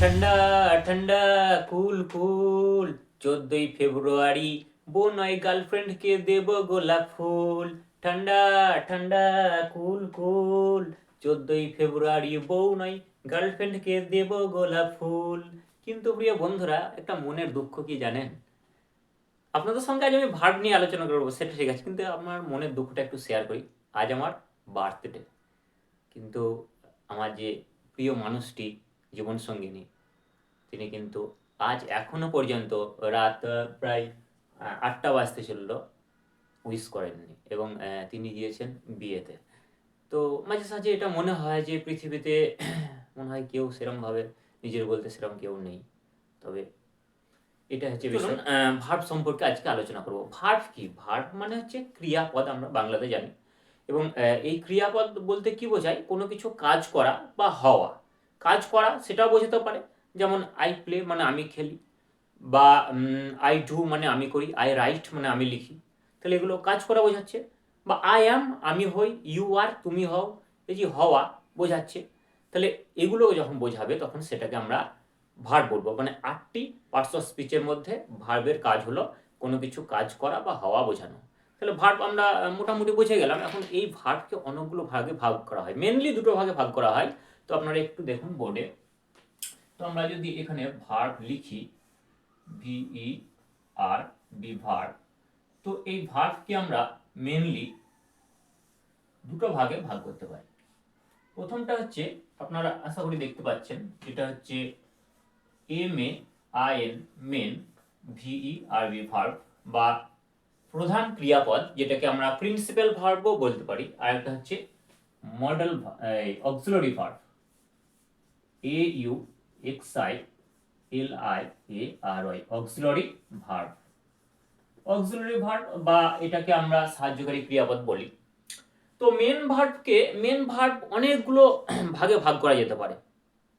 ঠান্ডা ঠান্ডা কুল কুল 14ই ফেব্রুয়ারি বউ নয় গার্লফ্রেন্ডকে দেব গোলাপ ফুল। ঠান্ডা ঠান্ডা কুল কুল 14ই ফেব্রুয়ারি বউ নয় গার্লফ্রেন্ডকে দেব গোলাপ ফুল। কিন্তু প্রিয় বন্ধুরা, একটা মনের দুঃখ কি জানেন? আপনাদের সঙ্গে আজ আমি ভার্ব নিয়ে আলোচনা করবো, সেটা ঠিক আছে, কিন্তু আমার মনের দুঃখটা একটু শেয়ার করি। আজ আমার বার্থডে, কিন্তু আমার যে প্রিয় মানুষটি, জীবনসঙ্গিনী, তিনি কিন্তু আজ এখনো পর্যন্ত রাত প্রায় 8টা বাজতে চললো, উইশ করেননি এবং তিনি গিয়েছেন বিয়েতে। তো মাঝে সাঝে এটা মনে হয় যে পৃথিবীতে মনে হয় কেউ সেরমভাবে নিজের বলতে সেরকম কেউ নেই। তবে এটা হচ্ছে বিষয়। ভার্ব সম্পর্কে আজকে আলোচনা করব। ভার্ব কি? ভার্ব মানে হচ্ছে ক্রিয়াপদ, আমরা বাংলাতে জানি। এবং এই ক্রিয়াপদ বলতে কি বোঝায়? কোনো কিছু কাজ করা বা হওয়া। কাজ করা সেটাও বোঝাতে পারে, যেমন আই প্লে মানে আমি খেলি, বা আই ডু মানে আমি করি, আই রাইট মানে আমি লিখি। তাহলে এগুলো কাজ করা বোঝাচ্ছে। বা আই অ্যাম আমি হই, ইউ আর তুমি হও, এই যে হওয়া বোঝাচ্ছে। তাহলে এগুলো যখন বোঝাবে তখন সেটাকে আমরা ভার্ব বলবো। মানে 8টি পার্টস অফ স্পিচের মধ্যে ভার্বের কাজ হলো কোনো কিছু কাজ করা বা হওয়া বোঝানো। তাহলে ভার্ব আমরা মোটামুটি বুঝে গেলাম। এখন এই ভার্বকে অনেকগুলো ভাগে ভাগ করা হয়, মেনলি দুটো ভাগে ভাগ করা হয়। তো আপনারা একটু দেখুন বোর্ডে। তো আমরা যদি এখানে ভার্ব লিখি, ভিই আর বি ভার্ব, তো এই ভার্বকে আমরা মেনলি দুটো ভাগে ভাগ করতে পারি। প্রথমটা হচ্ছে, আপনারা আশা করি দেখতে পাচ্ছেন, এটা হচ্ছে M A I N main, V E R B verb বা প্রধান ক্রিয়াপদ, যেটাকে আমরা প্রিন্সিপাল ভার্বও বলতে পারি। আর একটা হচ্ছে modal auxiliary verb, A U X I L I A R Y, auxiliary verb. Auxiliary verb বা এটাকে আমরা সাহায্যকারী ক্রিয়াপদ বলি। তো মেন ভার্ব অনেকগুলো ভাগে ভাগ করা যেতে পারে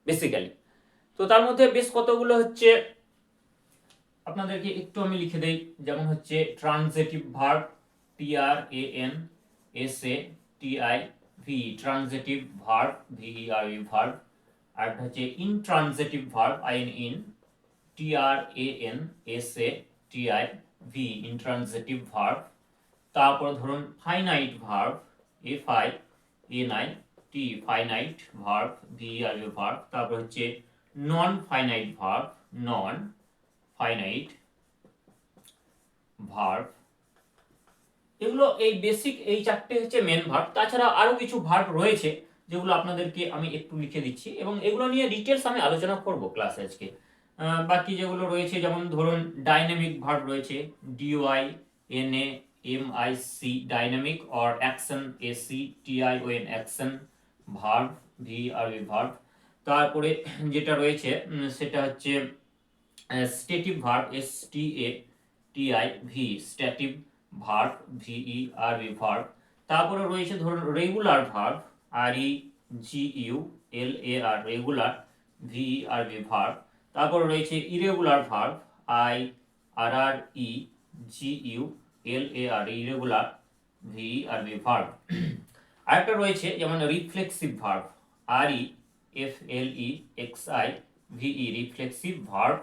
বেসিক্যালি। তো তার মধ্যে বেশ কতগুলো হচ্ছে, আপনাদেরকে একটু আমি লিখে দেই। যেমন হচ্ছে transitive verb, T R A N S A T I V, transitive verb, V E R E verb. আর হচ্ছে intransitive verb, I N in, T R A N S A T I V, intransitive verb. তারপর ধরুন finite verb, F I N I T, finite verb, V R E verb. তারপর হচ্ছে non finite verb, non finite verb. এগুলো এই basic এই চারটে হচ্ছে main verb. তাছাড়া আরো কিছু ভার্ব রয়েছে যেগুলো আপনাদেরকে আমি একটু লিখে দিচ্ছি, এবং এগুলো নিয়ে ডিটেলস আমি আলোচনা করব ক্লাসে আজকে। বাকি যেগুলো রয়েছে, যেমন ধরুন ডাইনামিক ভার্ব রয়েছে, D Y N A M I C, dynamic, or action, A C T I O N, action verb, V R V verb. তারপরে যেটা রয়েছে সেটা হচ্ছে stative verb, S T A T I V, stative verb, V E R V verb. তারপরে রয়েছে ধরুন regular verb, R E G U L A R, regular, V E R V verb. তারপরে রয়েছে irregular verb, I R R E G U L A R, irregular, V E R V verb. আরেকটা রয়েছে যেমন reflexive verb, R E F L E X I V E, reflexive verb.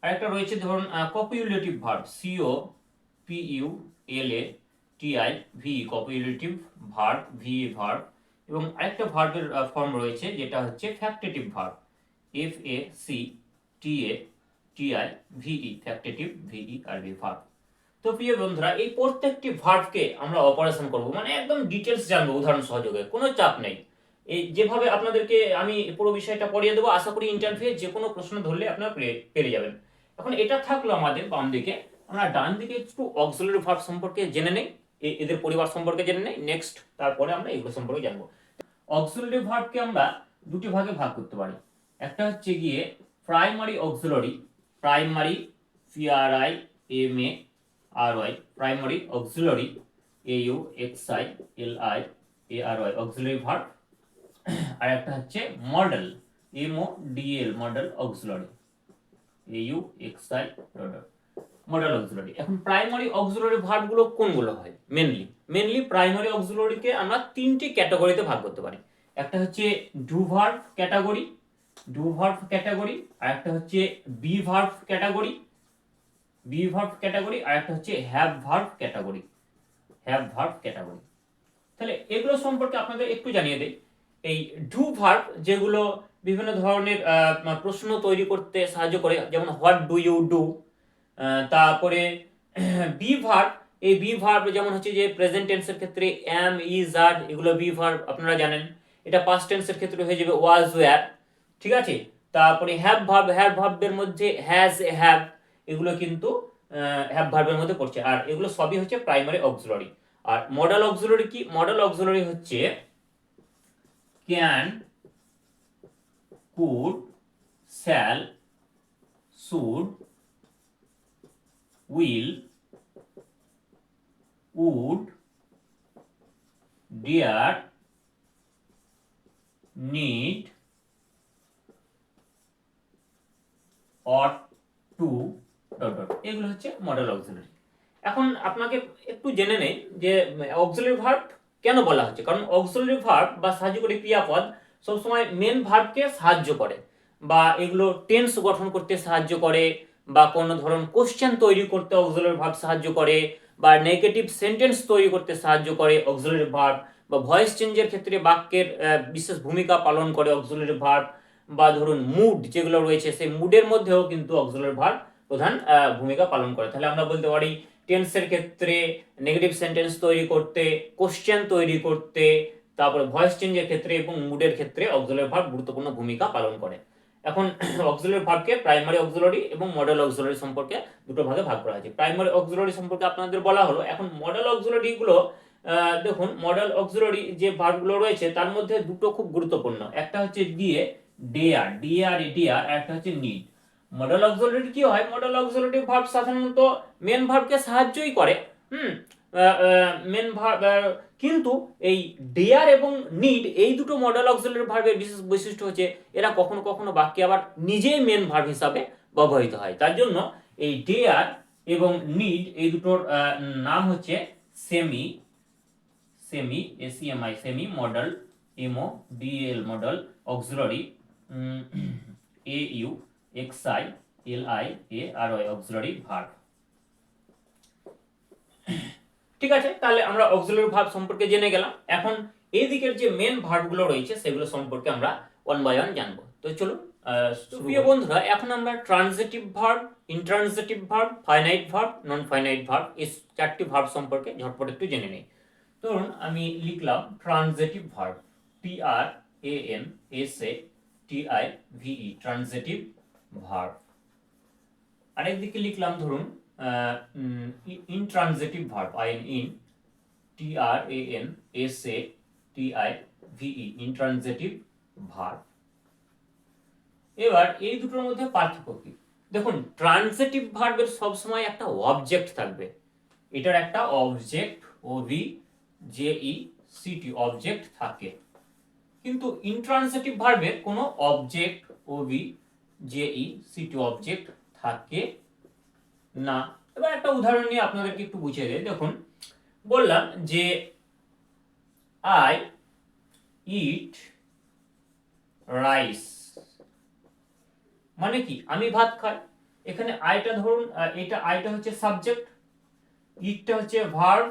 আরেকটা রয়েছে ধরুন copulative verb, C O P U L A T I V, copulative verb, V verb. এবং আরেকটা ভার্বের form রয়েছে যেটা হচ্ছে factitive verb, F A C T A T I V E, factitive, V E R V verb. তো প্রিয় বন্ধুরা, এই প্রত্যেকটি ভার্বকে আমরা অপারেশন করব, মানে একদম ডিটেলস জানবো উদাহরণ সহযোগে, কোনো চাপ নেই। এই যেভাবে আপনাদেরকে আমি পুরো বিষয়টা পড়িয়ে দেবো, আশা করি ইন্টারভিউ যে কোনো প্রশ্ন ধরলে আপনারা পেরে যাবেন। এখন এটা থাকলো আমাদের বাম দিকে। আমরা ডান দিকে একটু অক্সিলারি ভার্ব সম্পর্কে জেনে নেই, এদের পরিবার সম্পর্কে জেনে নেই নেক্সট, তারপরে আমরা এগুলো সম্পর্কে জানবো। অক্সিলারি ভার্বকে আমরা দুটি ভাগে ভাগ করতে পারি। একটা হচ্ছে গিয়ে primary auxiliary, primary, P R I M A R Y, primary auxiliary, A U X I L I A R Y, auxiliary verb. আর একটা হচ্ছে modal, M O D L, modal auxiliary, A U X I, modal auxiliary. এখন primary auxiliary verb গুলো কোনগুলো হয়? Mainly primary অক্সিলারিকে আমরা তিনটি ক্যাটাগরিতে ভাগ করতে পারি। একটা হচ্ছে do verb category, do verb category, আর একটা হচ্ছে বি ভার্ব ক্যাটাগরি, আর একটা হচ্ছে হ্যাভ ভার্ব ক্যাটাগরি, তাহলে এগুলো সম্পর্কে আপনাদের একটু জানিয়ে দেই। এই ডু ভার্ব যেগুলো বিভিন্ন ধরনের প্রশ্ন তৈরি করতে সাহায্য করে, যেমন হোয়াট ডু ইউ ডু। তারপরে বি ভার্ব, এই বি ভার্ব যেমন হচ্ছে যে প্রেজেন্ট টেন্সের ক্ষেত্রে অ্যাম, ইজ, আর, এগুলো বি ভার্ব আপনারা জানেন। এটা পাস্ট টেন্সের ক্ষেত্রে হয়ে যাবে ওয়াজ, ওয়্যার, ঠিক আছে। তারপরে হ্যাভ ভার্বের মধ্যে হ্যাজ, হ্যাভ, এগুলো কিন্তু হ্যাভ ভার্বের মধ্যে পড়ছে, আর এগুলো সবই হচ্ছে প্রাইমারি অক্সিলারি। আর মডেল অক্সিলারি কি? মডেল অক্সিলারি হচ্ছে can, could, shall, should, will, would, dare, need, ought to, এগুলো হচ্ছে মডেল অক্সিলারি। এখন আপনাকে একটু জেনে নেই যে অক্সিলারি ভার্ব কেন বলা হচ্ছে। কারণ অক্সিলারি ভার্ব বা সাহায্যকারী ক্রিয়াপদ সবসময় মেন ভার্বকে সাহায্য করে, বা এগুলো টেন্স গঠন করতে সাহায্য করে, বা কোনো ধরুন কোশ্চেন তৈরি করতে অক্সিলারি ভার্ব সাহায্য করে, বা নেগেটিভ সেন্টেন্স তৈরি করতে সাহায্য করে অক্সিলারি ভার্ব, বা ভয়েস চেঞ্জের ক্ষেত্রে বাক্যের বিশেষ ভূমিকা পালন করে অক্সিলারি ভার্ব, বা ধরুন মুড যেগুলো রয়েছে সেই মুডের মধ্যেও কিন্তু অক্সিলারি ভার্ব প্রধান ভূমিকা পালন করে। তাহলে আমরা বলতে পারি টেন্সের ক্ষেত্রে নেগেটিভ সেন্টেন্স তৈরি করতে, কোশ্চেন তৈরি করতে, তারপরে ভয়েস চেঞ্জের ক্ষেত্রে এবং মুডের ক্ষেত্রে অক্সিলারি ভার্ব গুরুত্বপূর্ণ ভূমিকা পালন করে। এখন অক্সিলারি ভার্বকে প্রাইমারি অক্সিলারি এবং মডেল অক্সিলারি সম্পর্কে দুটো ভাগে ভাগ করা হয়েছে। প্রাইমারি অক্সিলারি সম্পর্কে আপনাদের বলা হলো। এখন মডেল অক্সিলারি গুলো দেখুন, মডেল অক্সিলারি যে ভার্বগুলো রয়েছে তার মধ্যে দুটো খুব গুরুত্বপূর্ণ, একটা হচ্ছে দিয়ে ডেয়ার, ডিআর, এটিআর, আর একটা হচ্ছে নিড। মডেল অক্সিলারি কি হয়? মডেল অক্সিলারি ভার্ব সাধারণত মেন ভার্বকে সাহায্যই করে, মেন ভার্ব, কিন্তু এই ডেয়ার এবং নিড এই দুটো মডেল অক্সিলারি ভার্বের বিশেষ বৈশিষ্ট্য হচ্ছে এরা কখনো কখনো বাক্যে আবার নিজেই মেন ভার্ব হিসাবে ব্যবহৃত হয়। তার জন্য এই ডেয়ার এবং নিড এই দুটোর নাম হচ্ছে semi, S E M I, semi modal, M O D L modal auxiliary, AU XI LIARY auxiliary verb. ঠিক আছে, তাহলে আমরা অক্সিলারি ভার্ব সম্পর্কে জেনে গেলাম। এখন এই দিকের যে মেন ভার্বগুলো রয়েছে সেগুলো সম্পর্কে আমরা ওয়ান বাই ওয়ান জানবো। তো চলুন প্রিয় বন্ধুরা, এখন আমরা transitive verb, intransitive verb, finite verb, non finite verb, এই চারটি ভার্ব সম্পর্কে ঝটপট একটু জেনে নেই। ধরুন আমি লিখলাম transitive verb, TRANSATIVE, transitive verb. আরেকদিকে লিখলাম ধরুন intransitive verb, TRANSATIVE, intransitive verb. এবার এই দুটোর মধ্যে পার্থক্য কি? দেখুন, ট্রানজিটিভ ভার্বের সবসময় একটা অবজেক্ট থাকবে, এটার একটা অবজেক্ট, OBJECT, অবজেক্ট থাকে। কিন্তু ইনট্রানজিটিভ ভার্বের কোনো অবজেক্ট, OBJECT, অবজেক্ট থাকে না। এবার একটা উদাহরণ নিয়ে আপনাদেরকে একটু বুঝিয়ে দেয়। দেখুন, বললাম যে আই ইট রাইস, মানে কি? আমি ভাত খাই। এখানে আইটা ধরুন, এটা আইটা হচ্ছে সাবজেক্ট, ইটটা হচ্ছে ভার্ব,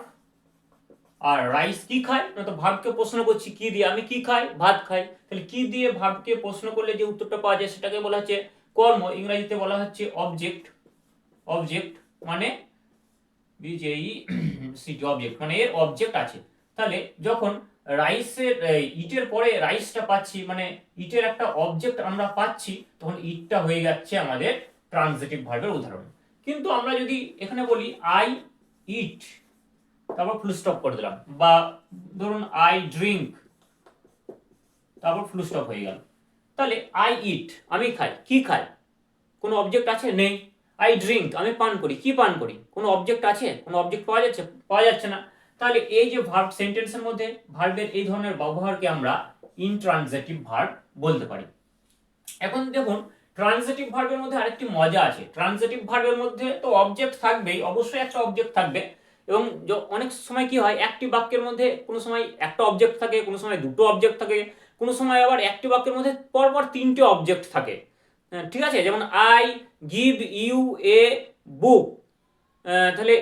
আর রাইস কি খায় না, তো ভার্বকে প্রশ্ন করছি কি দিয়ে, আমি কি খাই? ভাত খাই। তাহলে কি দিয়ে ভার্বকে প্রশ্ন করলে যে উত্তরটা পাওয়া যায় সেটাকে বলা হচ্ছে কর্ম, ইংরেজিতে বলা হচ্ছে অবজেক্ট। অবজেক্ট মানে BJECT, অবজেক্ট মানে এর অবজেক্ট আছে। তাহলে যখন রাইসের ইটের পরে রাইসটা পাচ্ছি, মানে ইটের একটা অবজেক্ট আমরা পাচ্ছি, তখন ইটটা হয়ে যাচ্ছে আমাদের ট্রানজিটিভ ভার্বের উদাহরণ। কিন্তু আমরা যদি এখানে বলি আই ইট, তারপর ফুল স্টপ করে দিলাম, বা ধরুন আই ড্রিঙ্ক, তারপর ফুল স্টপ হয়ে গেল, তাহলে আই ইট, আমি খাই। কি খাই? কোনো অবজেক্ট আছে? নেই। আই ড্রিঙ্ক, আমি পান করি। কি পান করি? কোনো অবজেক্ট আছে? কোনো অবজেক্ট পাওয়া যাচ্ছে? পাওয়া যাচ্ছে না। তাহলে এই যে ভার্ব, সেন্টেন্সের মধ্যে ভার্বের এই ধরনের ব্যবহারকে আমরা ইনট্রানজিটিভ ভার্ব বলতে পারি। এখন দেখুন, ট্রানজিটিভ ভার্বের মধ্যে আরেকটি মজা আছে। ট্রানজিটিভ ভার্বের মধ্যে তো অবজেক্ট থাকবেই, অবশ্যই একটা অবজেক্ট থাকবে, এবং অনেক সময় কি হয়, একটি বাক্যের মধ্যে কোনো সময় একটা অবজেক্ট থাকে, কোনো সময় দুটো অবজেক্ট থাকে, কোনো সময় আবার একটি বাক্যের মধ্যে পরপর তিনটে অবজেক্ট থাকে, ঠিক আছে, যেমন আই গিভ ইউ এ বুক, তাহলে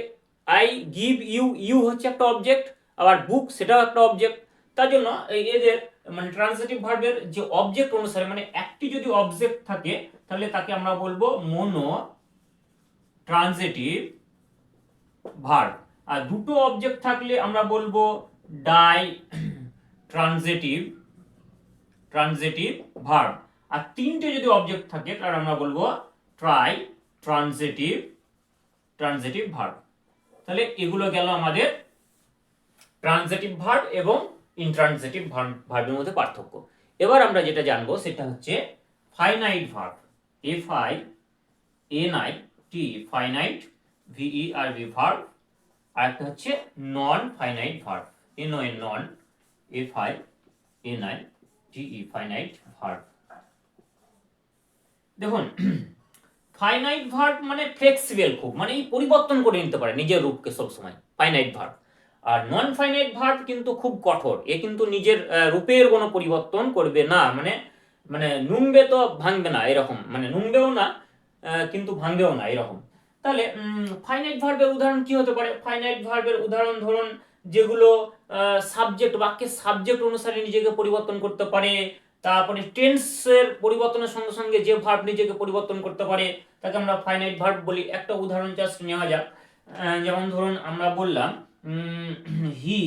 আই গিভ ইউ, ইউ হচ্ছে একটা অবজেক্ট, আবার বুক সেটাও একটা অবজেক্ট। তার জন্য এদের মানে ট্রান্সিটিভ ভার্বের যে অবজেক্ট অনুসারে মানে একটি যদি অবজেক্ট থাকে তাহলে তাকে আমরা বলবো মোনো ট্রান্সিটিভ ভার্ব, আর দুটো অবজেক্ট থাকলে আমরা বলবো ডাই ট্রান্সিটিভ ভার্ব, আর তিনটে যদি অবজেক্ট থাকে তাহলে আমরা বলবো ট্রাই ট্রান্সিটিভ ভার্ব। তাহলে এগুলো গেল আমাদের ট্রান্সিটিভ ভার্ব এবং ইনট্রান্সিটিভ ভার্বের মধ্যে পার্থক্য। এবার আমরা যেটা জানবো সেটা হচ্ছে finite verb, FINIT finite, VERB verb, আর একটা হচ্ছে non finite verb, non FINITE finite verb. দেখুন ফাইনাইট ভার্ব মানে ফ্লেক্সিবল, খুব মানে পরিবর্তন করে নিতে পারে নিজের রূপকে সবসময়, ফাইনাইট ভার্ব। আর নন ফাইনাইট ভার্ব কিন্তু খুব কঠোর, এ কিন্তু নিজের রূপের কোনো পরিবর্তন করবে না, মানে মানে নুংবে তো ভাঙবে না এরকম, মানে নুংবেও না কিন্তু ভাঙবেও না এরকম। তাহলে ফাইনাইট ভার্বের উদাহরণ কি হতে পারে? ফাইনাইট ভার্বের উদাহরণ ধরুন যেগুলো সাবজেক্ট, বাক্যের সাবজেক্ট অনুসারে নিজেকে পরিবর্তন করতে পারে, তারপরে টেন্সের পরিবর্তনের সঙ্গে সঙ্গে যে ভার্ব নিজেকে পরিবর্তন করতে পারে তাকে আমরা ফাইনাইট ভার্ব বলি। একটা উদাহরণ জাস্ট নেওয়া যাক, যেমন ধরুন আমরা বললাম he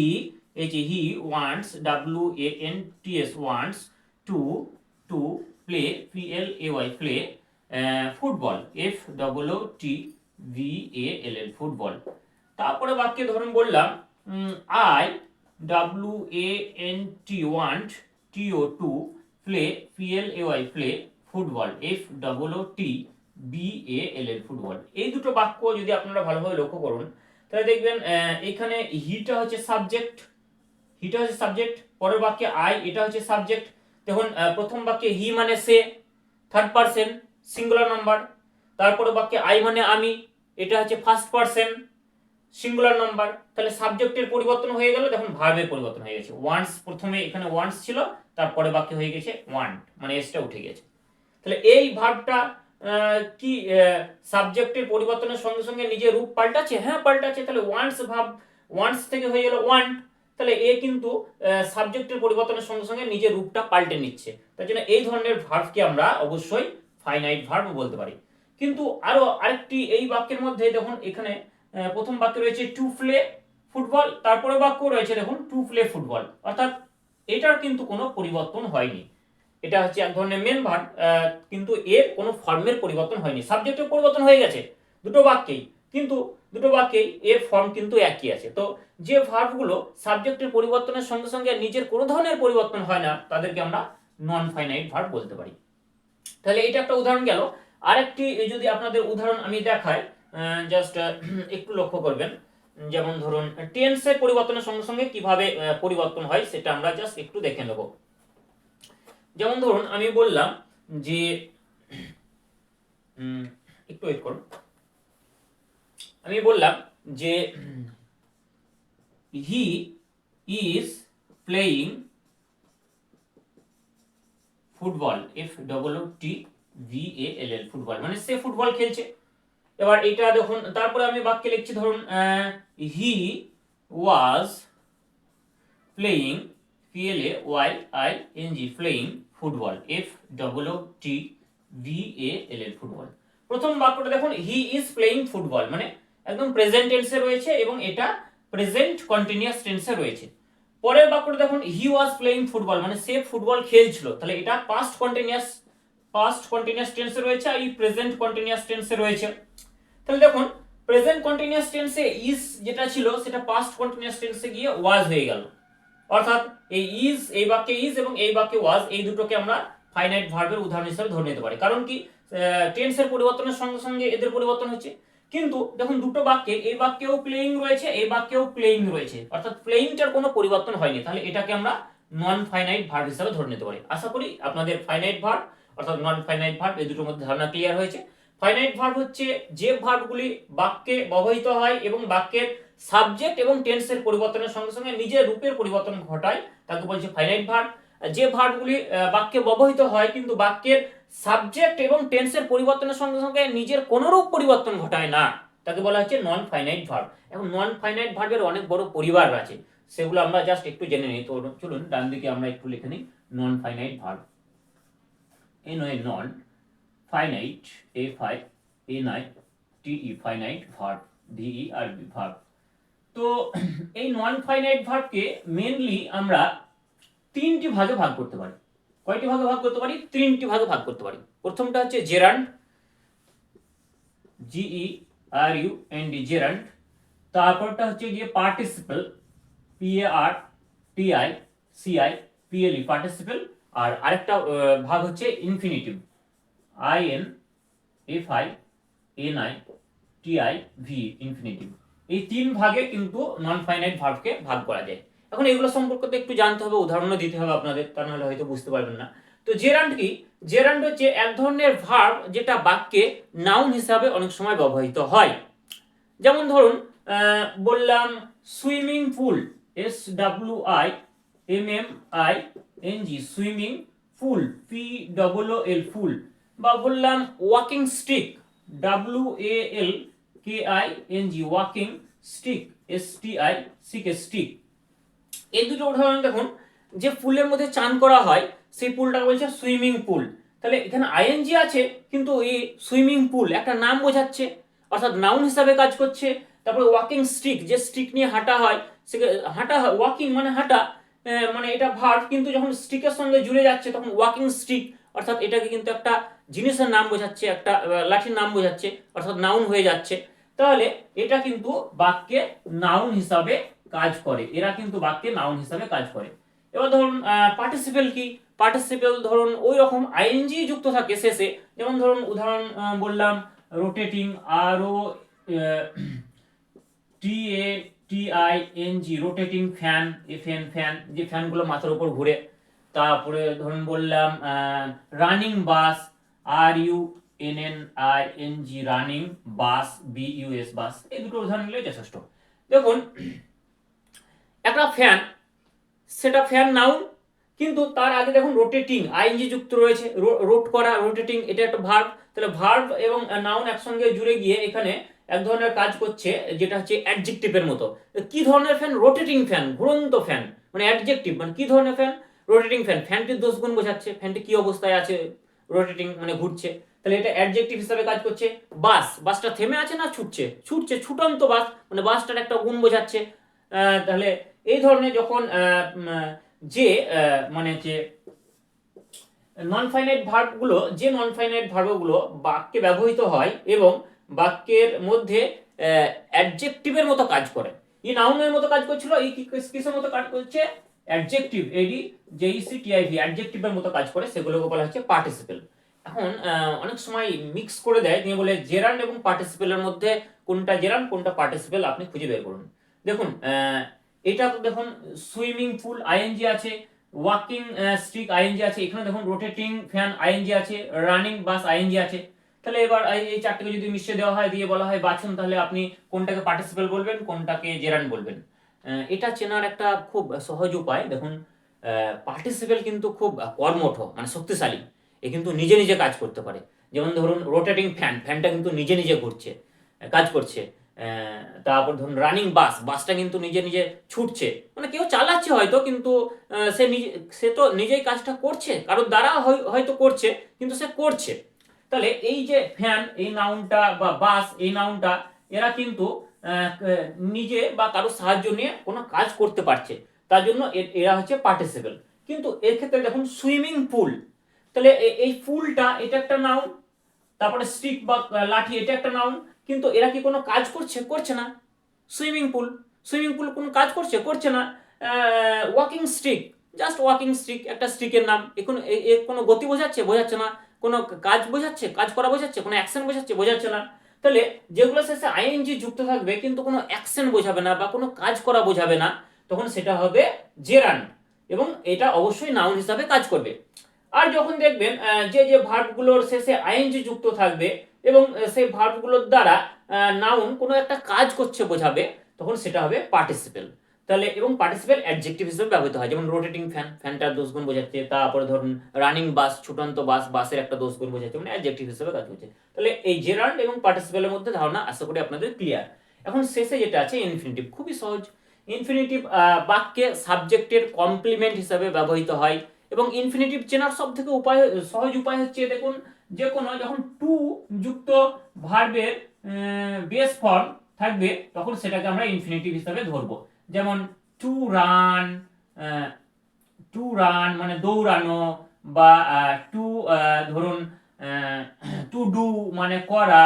wants, WANTS wants to play, PLAY play football, FOOTBALL football. তারপরে বাক্যে ধরুন বললাম I WANT TO play, PLAY play football, FOOTBALL football. এই দুটো বাক্য যদি আপনারা ভালোভাবে লক্ষ্য করুন তাহলে দেখবেন এখানে হিটা হচ্ছে সাবজেক্ট, পরের বাক্যে আই এটা হচ্ছে সাবজেক্ট। দেখুন প্রথম বাক্যে হি মানে সে, থার্ড পারসন সিঙ্গুলার নাম্বার, তারপরে বাক্যে আই মানে আমি, এটা হচ্ছে ফার্স্ট পারসন সিঙ্গুলার নাম্বার। তাহলে সাবজেক্টের পরিবর্তন হয়ে গেল, দেখুন ভার্বের পরিবর্তন হয়ে গেছে। ওয়ান্স, প্রথমে এখানে ওয়ান্স ছিল, তারপরে বাক্যে হয়ে গেছে ওয়ান্ট, মানে এসটা উঠে গেছে। তাহলে এই ভার্বটা কি সাবজেক্টের পরিবর্তনের সঙ্গে সঙ্গে নিজের রূপ পাল্টাচ্ছে? হ্যাঁ পাল্টাচ্ছে। তাহলে ওয়ান্টস ভার্ব ওয়ান্টস থেকে হয়ে গেল ওয়ান্ট, তাহলে এ কিন্তু সাবজেক্টের পরিবর্তনের সঙ্গে সঙ্গে নিজের রূপটা পাল্টে নিচ্ছে। তার জন্য এই ধরনের ভার্বকে আমরা অবশ্যই ফাইনাইট ভার্ব বলতে পারি। কিন্তু আরো আরেকটি এই বাক্যের মধ্যে দেখুন এখানে প্রথম বাক্যে রয়েছে টু প্লে ফুটবল, তারপরে বাক্য রয়েছে দেখুন টু প্লে ফুটবল, অর্থাৎ এটার কিন্তু কোনো পরিবর্তন হয়নি। এটা হচ্ছে এক ধরনের মেন ভার্ব, কিন্তু এর কোনো ফর্মের পরিবর্তন হয়নি। সাবজেক্টের পরিবর্তন হয়ে গেছে দুটো বাক্যেই, কিন্তু দুটো বাক্যেই এর ফর্ম কিন্তু একই আছে। তো যে ভার্বগুলো সাবজেক্টের পরিবর্তনের সঙ্গে সঙ্গে নিজের কোনো ধরনের পরিবর্তন হয় না তাদেরকে আমরা নন ফাইনাইট ভার্ব বলতে পারি। তাহলে এটা একটা উদাহরণ গেল। আরেকটি যদি আপনাদের উদাহরণ আমি দেখাই, জাস্ট একটু লক্ষ্য করবেন, যেমন ধরুন টেন্সের পরিবর্তনের সঙ্গে সঙ্গে কিভাবে পরিবর্তন হয় সেটা আমরা জাস্ট একটু দেখে নেব। যেমন ধরুন আমি বললাম যে একটু ওয়েট করুন, আমি বললাম যে he is playing football, FOOTBALL football, মানে সে ফুটবল খেলছে। এবার এটা দেখুন তারপরে আমি বাক্যে লিখছি ধরুন he was playing, PLAYING playing football, FOOTBALL football. প্রথম বাক্যটা দেখুন হি ইজ প্লেয়িং ফুটবল, মানে একদম প্রেজেন্ট টেন্সে রয়েছে এবং এটা প্রেজেন্ট কন্টিনিউয়াস টেন্সে রয়েছে। পরের বাক্যটা দেখুন হি ওয়াজ প্লেয়িং ফুটবল, মানে সে ফুটবল খেলছিল, তাহলে এটা পাস্ট কন্টিনিউয়াস টেন্সে রয়েছে আর এই প্রেজেন্ট কন্টিনিউয়াস টেন্সে রয়েছে। তাহলে দেখুন প্রেজেন্ট কন্টিনিউয়াস টেন্সে ইজ যেটা ছিল সেটা পাস্ট কন্টিনিউয়াস টেন্সে গিয়ে ওয়াজ হয়ে গেল, অর্থাৎ এই ইজ, এই বাক্যে ইজ এবং এই বাক্যে ওয়াজ, এই দুটোকে আমরা ফাইনাইট ভার্বের উদাহরণ হিসেবে ধরে নিতে পারি। কারণ কি টেন্সের পরিবর্তনের সঙ্গে সঙ্গে এদের পরিবর্তন হচ্ছে। কিন্তু দেখুন দুটো বাক্যে, এই বাক্যেও প্লেইং রয়েছে, এই বাক্যেও প্লেইং রয়েছে, অর্থাৎ প্লেইংটার কোনো পরিবর্তন হয়নি। তাহলে এটাকে আমরা নন ফাইনাইট ভার্ব হিসেবে ধরে নিতে পারি। আশা করি আপনাদের ফাইনাইট ভার্ব অর্থাৎ নন ফাইনাইট ভার্ব এই দুটোর মধ্যে ধারণা ক্লিয়ার হয়েছে। ফাইনাইট ভার্ব হচ্ছে যে ভার্বগুলি বাক্যে ব্যবহৃত হয় এবং বাক্যের সাবজেক্ট এবং টেন্সের পরিবর্তনের সঙ্গে সঙ্গে নিজের রূপের পরিবর্তন ঘটায় তাকে বলছে ফাইনাইট ভার্ব। যে ভার্বগুলি বাক্যে ব্যবহৃত হয় কিন্তু বাক্যের সাবজেক্ট এবং টেন্সের পরিবর্তনের সঙ্গে সঙ্গে নিজের কোনোরূপ পরিবর্তন ঘটায় না, তাকে বলা হচ্ছে নন ফাইনাইট ভার্ব। এখন নন ফাইনাইট ভার্বের অনেক বড় পরিবার আছে, সেগুলো আমরা জাস্ট একটু জেনে নিই। তো চলুন ডান দিকে আমরা একটু লিখে নিই নন finite verb. Non finite, FINITE, finite verb, VERB verb. তো এই নন ফাইনাইট ভার্বকে মেনলি আমরা তিনটি ভাগে ভাগ করতে পারি। কয়টি ভাগে ভাগ করতে পারি? তিনটি ভাগে ভাগ করতে পারি। প্রথমটা হচ্ছে জেরান্ড, GERUND, জেরান্ড। তারপরটা হচ্ছে গিয়ে পার্টিসিপল, PARTICIPLE, পার্টিসিপল। আর আরেকটা ভাগ হচ্ছে ইনফিনিটিভ, INFINITIV, ইনফিনিটিভ। এই তিন ভাগে কিন্তু নন ফাইনাইট ভার্বকে ভাগ করা যায়। এখন এগুলো সম্পর্কে একটু জানতে হবে, উদাহরণও দিতে হবে আপনাদের, তা নাহলে হয়তো বুঝতে পারবেন না। তো জেরান্ড কি? জেরান্ড হচ্ছে এক ধরনের ভার্ব যেটা বাক্যে নাউন হিসাবে অনেক সময় ব্যবহৃত হয়। যেমন ধরুন বললাম swimming pool, SWIMMING, swimming pool, POOL, ফুল। বা বললাম walking stick, WALKING, walking stick, STICK, stick. এই দুটো উদাহরণ দেখুন। যে পুলের মধ্যে চান করা হয় সেই পুলটাকে বলছে সুইমিং পুল। তাহলে এখানে ING আছে কিন্তু এই সুইমিং পুল একটা নাম বোঝাচ্ছে, অর্থাৎ নাউন হিসাবে কাজ করছে। তারপরে ওয়াকিং স্টিক, যে স্টিক নিয়ে হাঁটা হয়, সে হাঁটা হয়, ওয়াকিং মানে হাঁটা, মানে এটা ভার্ব, কিন্তু যখন স্টিকের সঙ্গে জুড়ে যাচ্ছে তখন ওয়াকিং স্টিক, অর্থাৎ এটাকে কিন্তু একটা জিনিসের নাম বোঝাচ্ছে, একটা লাঠির নাম বোঝাচ্ছে, অর্থাৎ নাউন হয়ে যাচ্ছে। তাহলে এটা কিন্তু বাক্যে নাউন হিসাবে কাজ করে, এরা কিন্তু বাক্যে নাউন হিসাবে কাজ করে। এবার ধরুন পার্টিসিপেল কি? পার্টিসিপেল ধরুন ওই রকম ING যুক্ত থাকে শেষে। যেমন ধরুন উদাহরণ বললাম rotating, ROTATING, rotating fan, FN, fan, যে ফ্যানগুলো মাথার উপর ঘুরে। তারপরে ধরুন বললাম running bus, RUNNING, running bus, BUS, বাস। এই দুটো উদাহরণ নিলে যথেষ্ট। দেখুন একটা ফ্যান, সেটা ফ্যান নাউন, কিন্তু তার আগে দেখুন রোটেটিং ING যুক্ত রয়েছে, রোট করা, রোটেটিং, এটা একটা ভার্ব। তাহলে ভার্ব এবং নাউন একসঙ্গে জুড়ে গিয়ে এখানে এক ধরনের কাজ করছে যেটা হচ্ছে অ্যাডজেক্টিভের মতো। কি ধরনের ফ্যান? রোটেটিং ফ্যান, ঘুরন্ত ফ্যান, মানে অ্যাডজেক্টিভ, মানে কি ধরনের ফ্যান? Rotating fan. ফ্যানটির দোষগুণ বোঝাচ্ছে, ফ্যানটি কি অবস্থায় আছে, রোটেটিং মানে ঘুরছে, তাহলে এটা অ্যাডজেক্টিভ হিসাবে কাজ করছে। বাস, বাসটা থেমে আছে না ছুটছে? ছুটছে, ছুটন্ত বাস, মানে বাসটার একটা গুণ বোঝাচ্ছে। তাহলে এই ধরনের যখন যে মানে যে নন ফাইনাইট ভার্বগুলো, যে নন ফাইনাইট ভার্বগুলো বাক্যে ব্যবহৃত হয় এবং বাক্যের মধ্যে অ্যাডজেক্টিভের মতো কাজ করে, এই নাউনের মতো কাজ করছিল, এই কিসের মতো কাজ করছে? অ্যাডজেক্টিভ, ADJECTIV, অ্যাডজেক্টিভের মতো কাজ করে, সেগুলোকে বলা হচ্ছে পার্টিসিপেল। এখন অনেক সময় মিক্স করে দেয়, দিয়ে বলে জেরান্ড এবং পার্টিসিপেলের মধ্যে কোনটা জেরান্ড কোনটা পার্টিসিপেল, আপনি খুঁজে বের করুন। দেখুন এটা তো দেখুন সুইমিং পুল ING আছে, ওয়াকিং স্টিক ING আছে, এখানে দেখুন রোটেটিং ফ্যান ING আছে, রানিং বাস ING আছে। তাহলে এবার এই চারটিকে যদি মিশিয়ে দেওয়া হয়, দিয়ে বলা হয় বাছুন, তাহলে আপনি কোনটাকে পার্টিসিপেল বলবেন, কোনটাকে জেরান্ড বলবেন। এটা চেনার একটা খুব সহজ উপায়। দেখুন পার্টিসিপেল কিন্তু খুব কর্মঠ, মানে শক্তিশালী, এ কিন্তু নিজে নিজে কাজ করতে পারে। যেমন ধরুন রোটেটিং ফ্যান, ফ্যানটা কিন্তু নিজে নিজে ঘুরছে, কাজ করছে। তারপর ধরুন রানিং বাস, বাসটা কিন্তু নিজে নিজে ছুটছে, মানে কেউ চালাচ্ছে হয়তো, কিন্তু সে তো নিজেই কাজটা করছে, কারোর দ্বারা হয়তো করছে, কিন্তু সে করছে। তাহলে এই যে ফ্যান এই নাউনটা বা বাস এই নাউনটা, এরা কিন্তু নিজে বা কারোর সাহায্য নিয়ে কোনো কাজ করতে পারছে, তার জন্য এরা হচ্ছে পার্টিসিপেল। কিন্তু এর ক্ষেত্রে দেখুন সুইমিং পুল, তাহলে এই পুলটা এটা একটা নাউন, তারপরে স্টিক বা লাঠি এটা একটা নাউন, কিন্তু এরা কি কোনো কাজ করছে? করছে না। সুইমিং পুল, সুইমিং পুল কোনো কাজ করছে? করছে না। Walking stick, just walking stick, একটা স্টিকের নাম, এখন কোনো গতি বোঝাচ্ছে? বোঝাচ্ছে না। কোনো কাজ বোঝাচ্ছে? কাজ করা বোঝাচ্ছে? কোনো অ্যাকশন বোঝাচ্ছে? বোঝাচ্ছে না। তাহলে যেগুলো শেষে ING যুক্ত থাকবে কিন্তু কোনো অ্যাকশন বোঝাবে না বা কোনো কাজ করা বোঝাবে না, তখন সেটা হবে জেরান্ড, এবং এটা অবশ্যই নাউন হিসাবে কাজ করবে। আর যখন দেখবেন যে যে ভার্বগুলোর শেষে ING যুক্ত থাকবে এবং সেই ভার্বগুলোর দ্বারা নাউন কোনো একটা কাজ করছে বোঝাবে, তখন সেটা হবে পার্টিসিপেল। তাহলে এবং পার্টিসিপেল অ্যাডজেক্টিভ হিসেবে ব্যবহৃত হয়, যেমন রোটেটিং ফ্যান, ফ্যানটার দোষগুণ বোঝাচ্ছে। তারপরে ধরুন রানিং বাস, ছুটন্ত বাস, বাসের একটা দোষগুণ বোঝাচ্ছে, মানে অ্যাডজেক্টিভ হিসেবে কাজ করছে। তাহলে এই জেরান্ড এবং পার্টিসিপেলের মধ্যে ধারণা আশা করি আপনাদের ক্লিয়ার। এখন শেষে যেটা আছে ইনফিনিটিভ, খুবই সহজ। ইনফিনিটিভ বাক্যে সাবজেক্টের কমপ্লিমেন্ট হিসেবে ব্যবহৃত হয়, এবং ইনফিনিটিভ চেনার সব থেকে সহজ উপায় হচ্ছে দেখুন, যে কোনো যখন টু যুক্ত ভার্বের বেস ফর্ম থাকবে তখন সেটাকে আমরা ইনফিনিটিভ হিসেবে ধরবো। যেমন টু রান, টু রান মানে দৌড়ানো, বা টু ধরুন টু ডু মানে করা,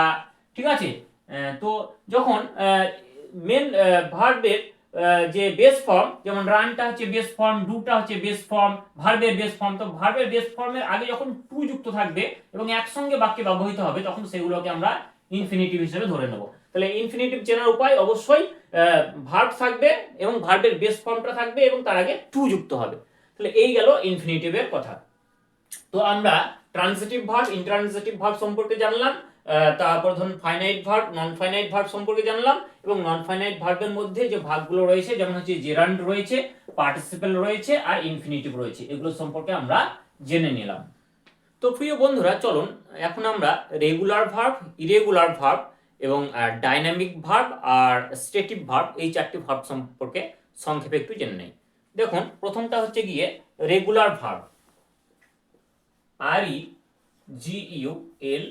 ঠিক আছে। তো যখন মেন ভার্বের যে বেস ফর্ম, যেমন রানটা হচ্ছে বেস ফর্ম, ডুটা হচ্ছে বেস ফর্ম, ভার্বের বেস ফর্ম, তো ভার্বের বেস ফর্মের আগে যখন টু যুক্ত থাকবে এবং একসঙ্গে বাক্যে ব্যবহৃত হবে তখন সেগুলোকে আমরা ইনফিনিটিভ হিসেবে ধরে নেব। তাহলে ইনফিনিটিভ চেনার উপায় অবশ্যই ভার্ব থাকবে এবং ভার্বের বেস ফর্মটা থাকবে এবং তার আগে টু যুক্ত হবে। তাহলে এই গেল ইনফিনিটিভের কথা। তো আমরা ট্রান্সিটিভ ভার্ব, ইন্ট্রান্সিটিভ ভার্ব সম্পর্কে জানলাম, তারপর ধরুন finite verb, non finite verb সম্পর্কে জানলাম, এবং নন ফাইনাইট ভার্বের মধ্যে যে ভাগগুলো রয়েছে যেমন হচ্ছে জেরান্ড রয়েছে, পার্টিসিপেল রয়েছে আর ইনফিনিটিভ রয়েছে, এগুলো সম্পর্কে আমরা জেনে নিলাম। তো প্রিয় বন্ধুরা, চলুন এখন আমরা রেগুলার ভার্ব, ইরেগুলার ভার্ব এবং ডাইনামিক ভার্ব আর স্টেটিভ ভার্ব, এই চারটি ভার্ব সম্পর্কে সংক্ষেপে একটু জেনে নেই। দেখুন প্রথমটা হচ্ছে গিয়ে regular verb,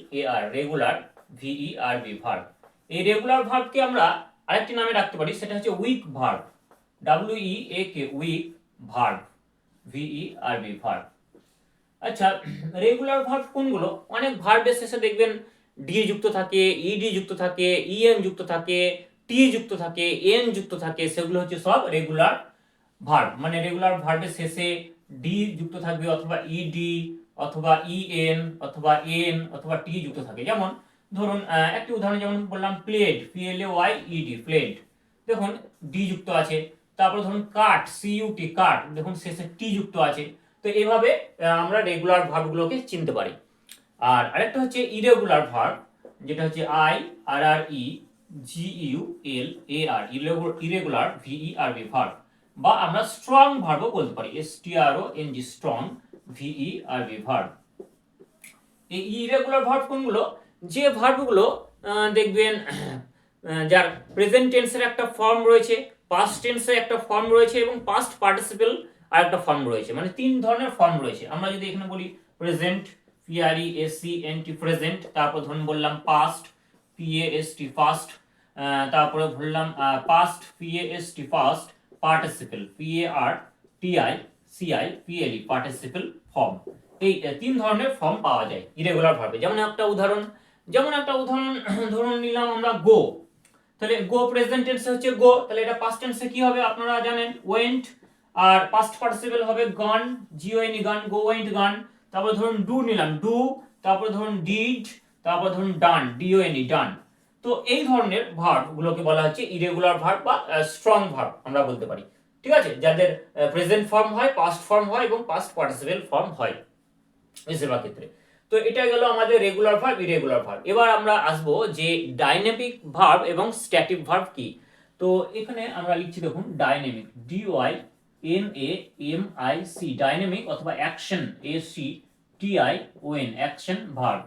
REGULAR, regular, VERB verb. এই রেগুলার ভার্বকে আমরা আরেকটি নামে রাখতে পারি, সেটা হচ্ছে week verb, WEAK, week verb, VERB verb. আচ্ছা, রেগুলার ভার্ব কোনগুলো? অনেক ভার্বের শেষে দেখবেন ডি যুক্ত থাকে, ইডি যুক্ত থাকে, ইএন যুক্ত থাকে, টি যুক্ত থাকে, এন যুক্ত থাকে, সেগুলো হচ্ছে সব রেগুলার ভার্ব। মানে রেগুলার ভার্বের শেষে ডি যুক্ত থাকবে, অথবা ইডি, অথবা ইএন, অথবা এন, অথবা টি যুক্ত থাকে। যেমন ধরুন একটি উদাহরণ যেমন বললাম প্লেড, PLAYED, প্লেড, দেখুন ডি যুক্ত আছে। তারপর ধরুন কাট, CUT, কাট, দেখুন শেষে টি যুক্ত আছে। তো এইভাবে আমরা রেগুলার ভার্বগুলোকে চিনতে পারি। আর আরেকটা হচ্ছে ইরেগুলার ভার্ব, যেটা হচ্ছে IREGULAR, ইরেগুলার, VERB ভার্ব, বা আমরা স্ট্রং ভার্বও বলতে পারি, STRONG, স্ট্রং, VERB ভার্ব। এই ইরেগুলার ভার্ব কোনগুলো? যে ভার্বগুলো দেখবেন যার প্রেজেন্ট টেন্সের একটা ফর্ম রয়েছে, পাস্ট টেন্সের একটা ফর্ম রয়েছে এবং পাস্ট পার্টিসিপেল আর একটা ফর্ম রয়েছে, মানে তিন ধরনের ফর্ম রয়েছে। আমরা যদি এখানে বলি প্রেজেন্ট, PRESENT, প্রেজেন্ট, তারপর ধরুন বললাম পাস্ট, PAST, ফাস্ট, তারপরে বললাম past, PAST, fast, participle, PARTICIPLE, participle form. এই তিন ধরনের ফর্ম পাওয়া যায় ইরেগুলার ভার্বে। যেমন একটা উদাহরণ ধরুন নিলাম আমরা গো, তাহলে গো প্রেজেন্ট টেন্সে হচ্ছে গো, তাহলে এটা পাস্ট টেন্সে কি হবে আপনারা জানেন, ওয়েন্ট, আর পাস্ট পার্টিসিপল হবে গন, GONE, গান, গো ওয়েন্ট গান। তারপর ধরুন ডু নিলাম, ডু, তারপর ধরুন ডিড, তারপর ধরুন ডান, DONE, ডান। তো এই ধরনের ভার্ব গুলোকে বলা হচ্ছে ইরেগুলার ভার্ব বা স্ট্রং ভার্ব আমরা বলতে পারি, ঠিক আছে, যাদের প্রেজেন্ট ফর্ম হয়, পাস্ট ফর্ম হয় এবং পাস্ট পার্টিসিপল ফর্ম হয় বেশিরভাগ ক্ষেত্রে। তো এটা গেল আমাদের রেগুলার ভার্ব, ইরেগুলার ভার্ব। এবার আমরা আসবো যে ডাইনামিক ভার্ব এবং স্ট্যাটিক ভার্ব কি। তো এখানে আমরা লিখছি দেখুন ডাইনামিক, DYNAMIC, ডাইনামিক, অথবা অ্যাকশন, ACTION, অ্যাকশন ভার্ব।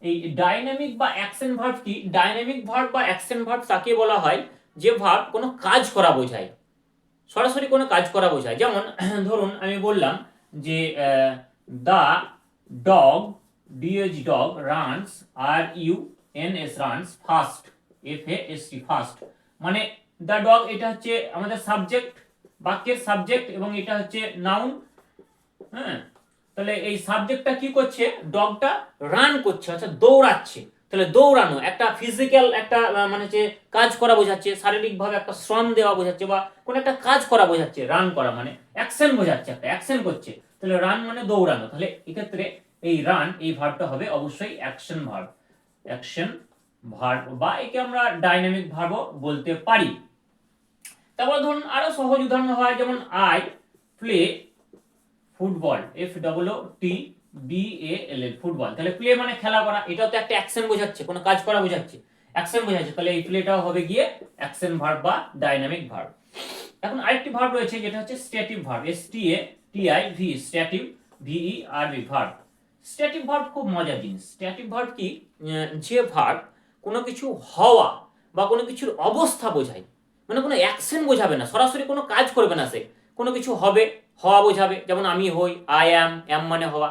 এই ডাইনামিক বা অ্যাকশন ভার্ব কি? ডাইনামিক ভার্ব বা অ্যাকশন ভার্ব তাকে বলা হয় যে ভার্ব কোনো কাজ করা বোঝায়, সরাসরি কোনো কাজ করা বোঝায়। যেমন ধরুন আমি বললাম যে the dog, DH dog, runs, RUNS, runs, fast, FAST, fast. মানে দ্য ডগ এটা হচ্ছে আমাদের সাবজেক্ট, বাক্যের সাবজেক্ট, এবং এটা হচ্ছে নাউন। হ্যাঁ, তাহলে এই সাবজেক্টটা কি করছে? ডগটা রান করছে, অর্থাৎ দৌড়াচ্ছে। তাহলে দৌড়ানো একটা ফিজিক্যাল একটা মানে যে কাজ করা বোঝাচ্ছে, শারীরিকভাবে একটা শ্রম দেওয়া বোঝাচ্ছে, বা কোনো একটা কাজ করা বোঝাচ্ছে। রান করা মানে অ্যাকশন বোঝাচ্ছে, একটা অ্যাকশন করছে। তাহলে রান মানে দৌড়ানো। তাহলে এক্ষেত্রে এই রান, এই ভার্বটা হবে অবশ্যই অ্যাকশন ভার্ব, অ্যাকশন ভার্ব, বা একে আমরা ডাইনামিক ভার্বও বলতে পারি। তারপর ধরুন আরো সহজ উদাহরণ হয়, যেমন I play football, FOOTBALL, football. তাহলে প্লে মানে খেলা করা, এটাও তো একটা অ্যাকশন বোঝাচ্ছে, কোনো কাজ করা বোঝাচ্ছে, অ্যাকশন বোঝাচ্ছে। তাহলে এই প্লেটাও হবে গিয়ে অ্যাকশন ভার্ব বা ডাইনামিক ভার্ব। এখন আরেকটি ভার্ব রয়েছে যেটা হচ্ছে stative verb, STATIV, stative, VERB verb. Stative verb খুব মজার জিনিস। স্ট্যাটিভ ভার্ব কি, যে ভার্ব কোনো কিছু হওয়া বা কোনো কিছুর অবস্থা বোঝায়, মানে কোনো অ্যাকশন বোঝাবে না, সরাসরি কোনো কাজ করবে না, সে কোনো কিছু হবে, হওয়া বোঝাবে, যেমন আমি হই, আই অ্যাম মানে হওয়া,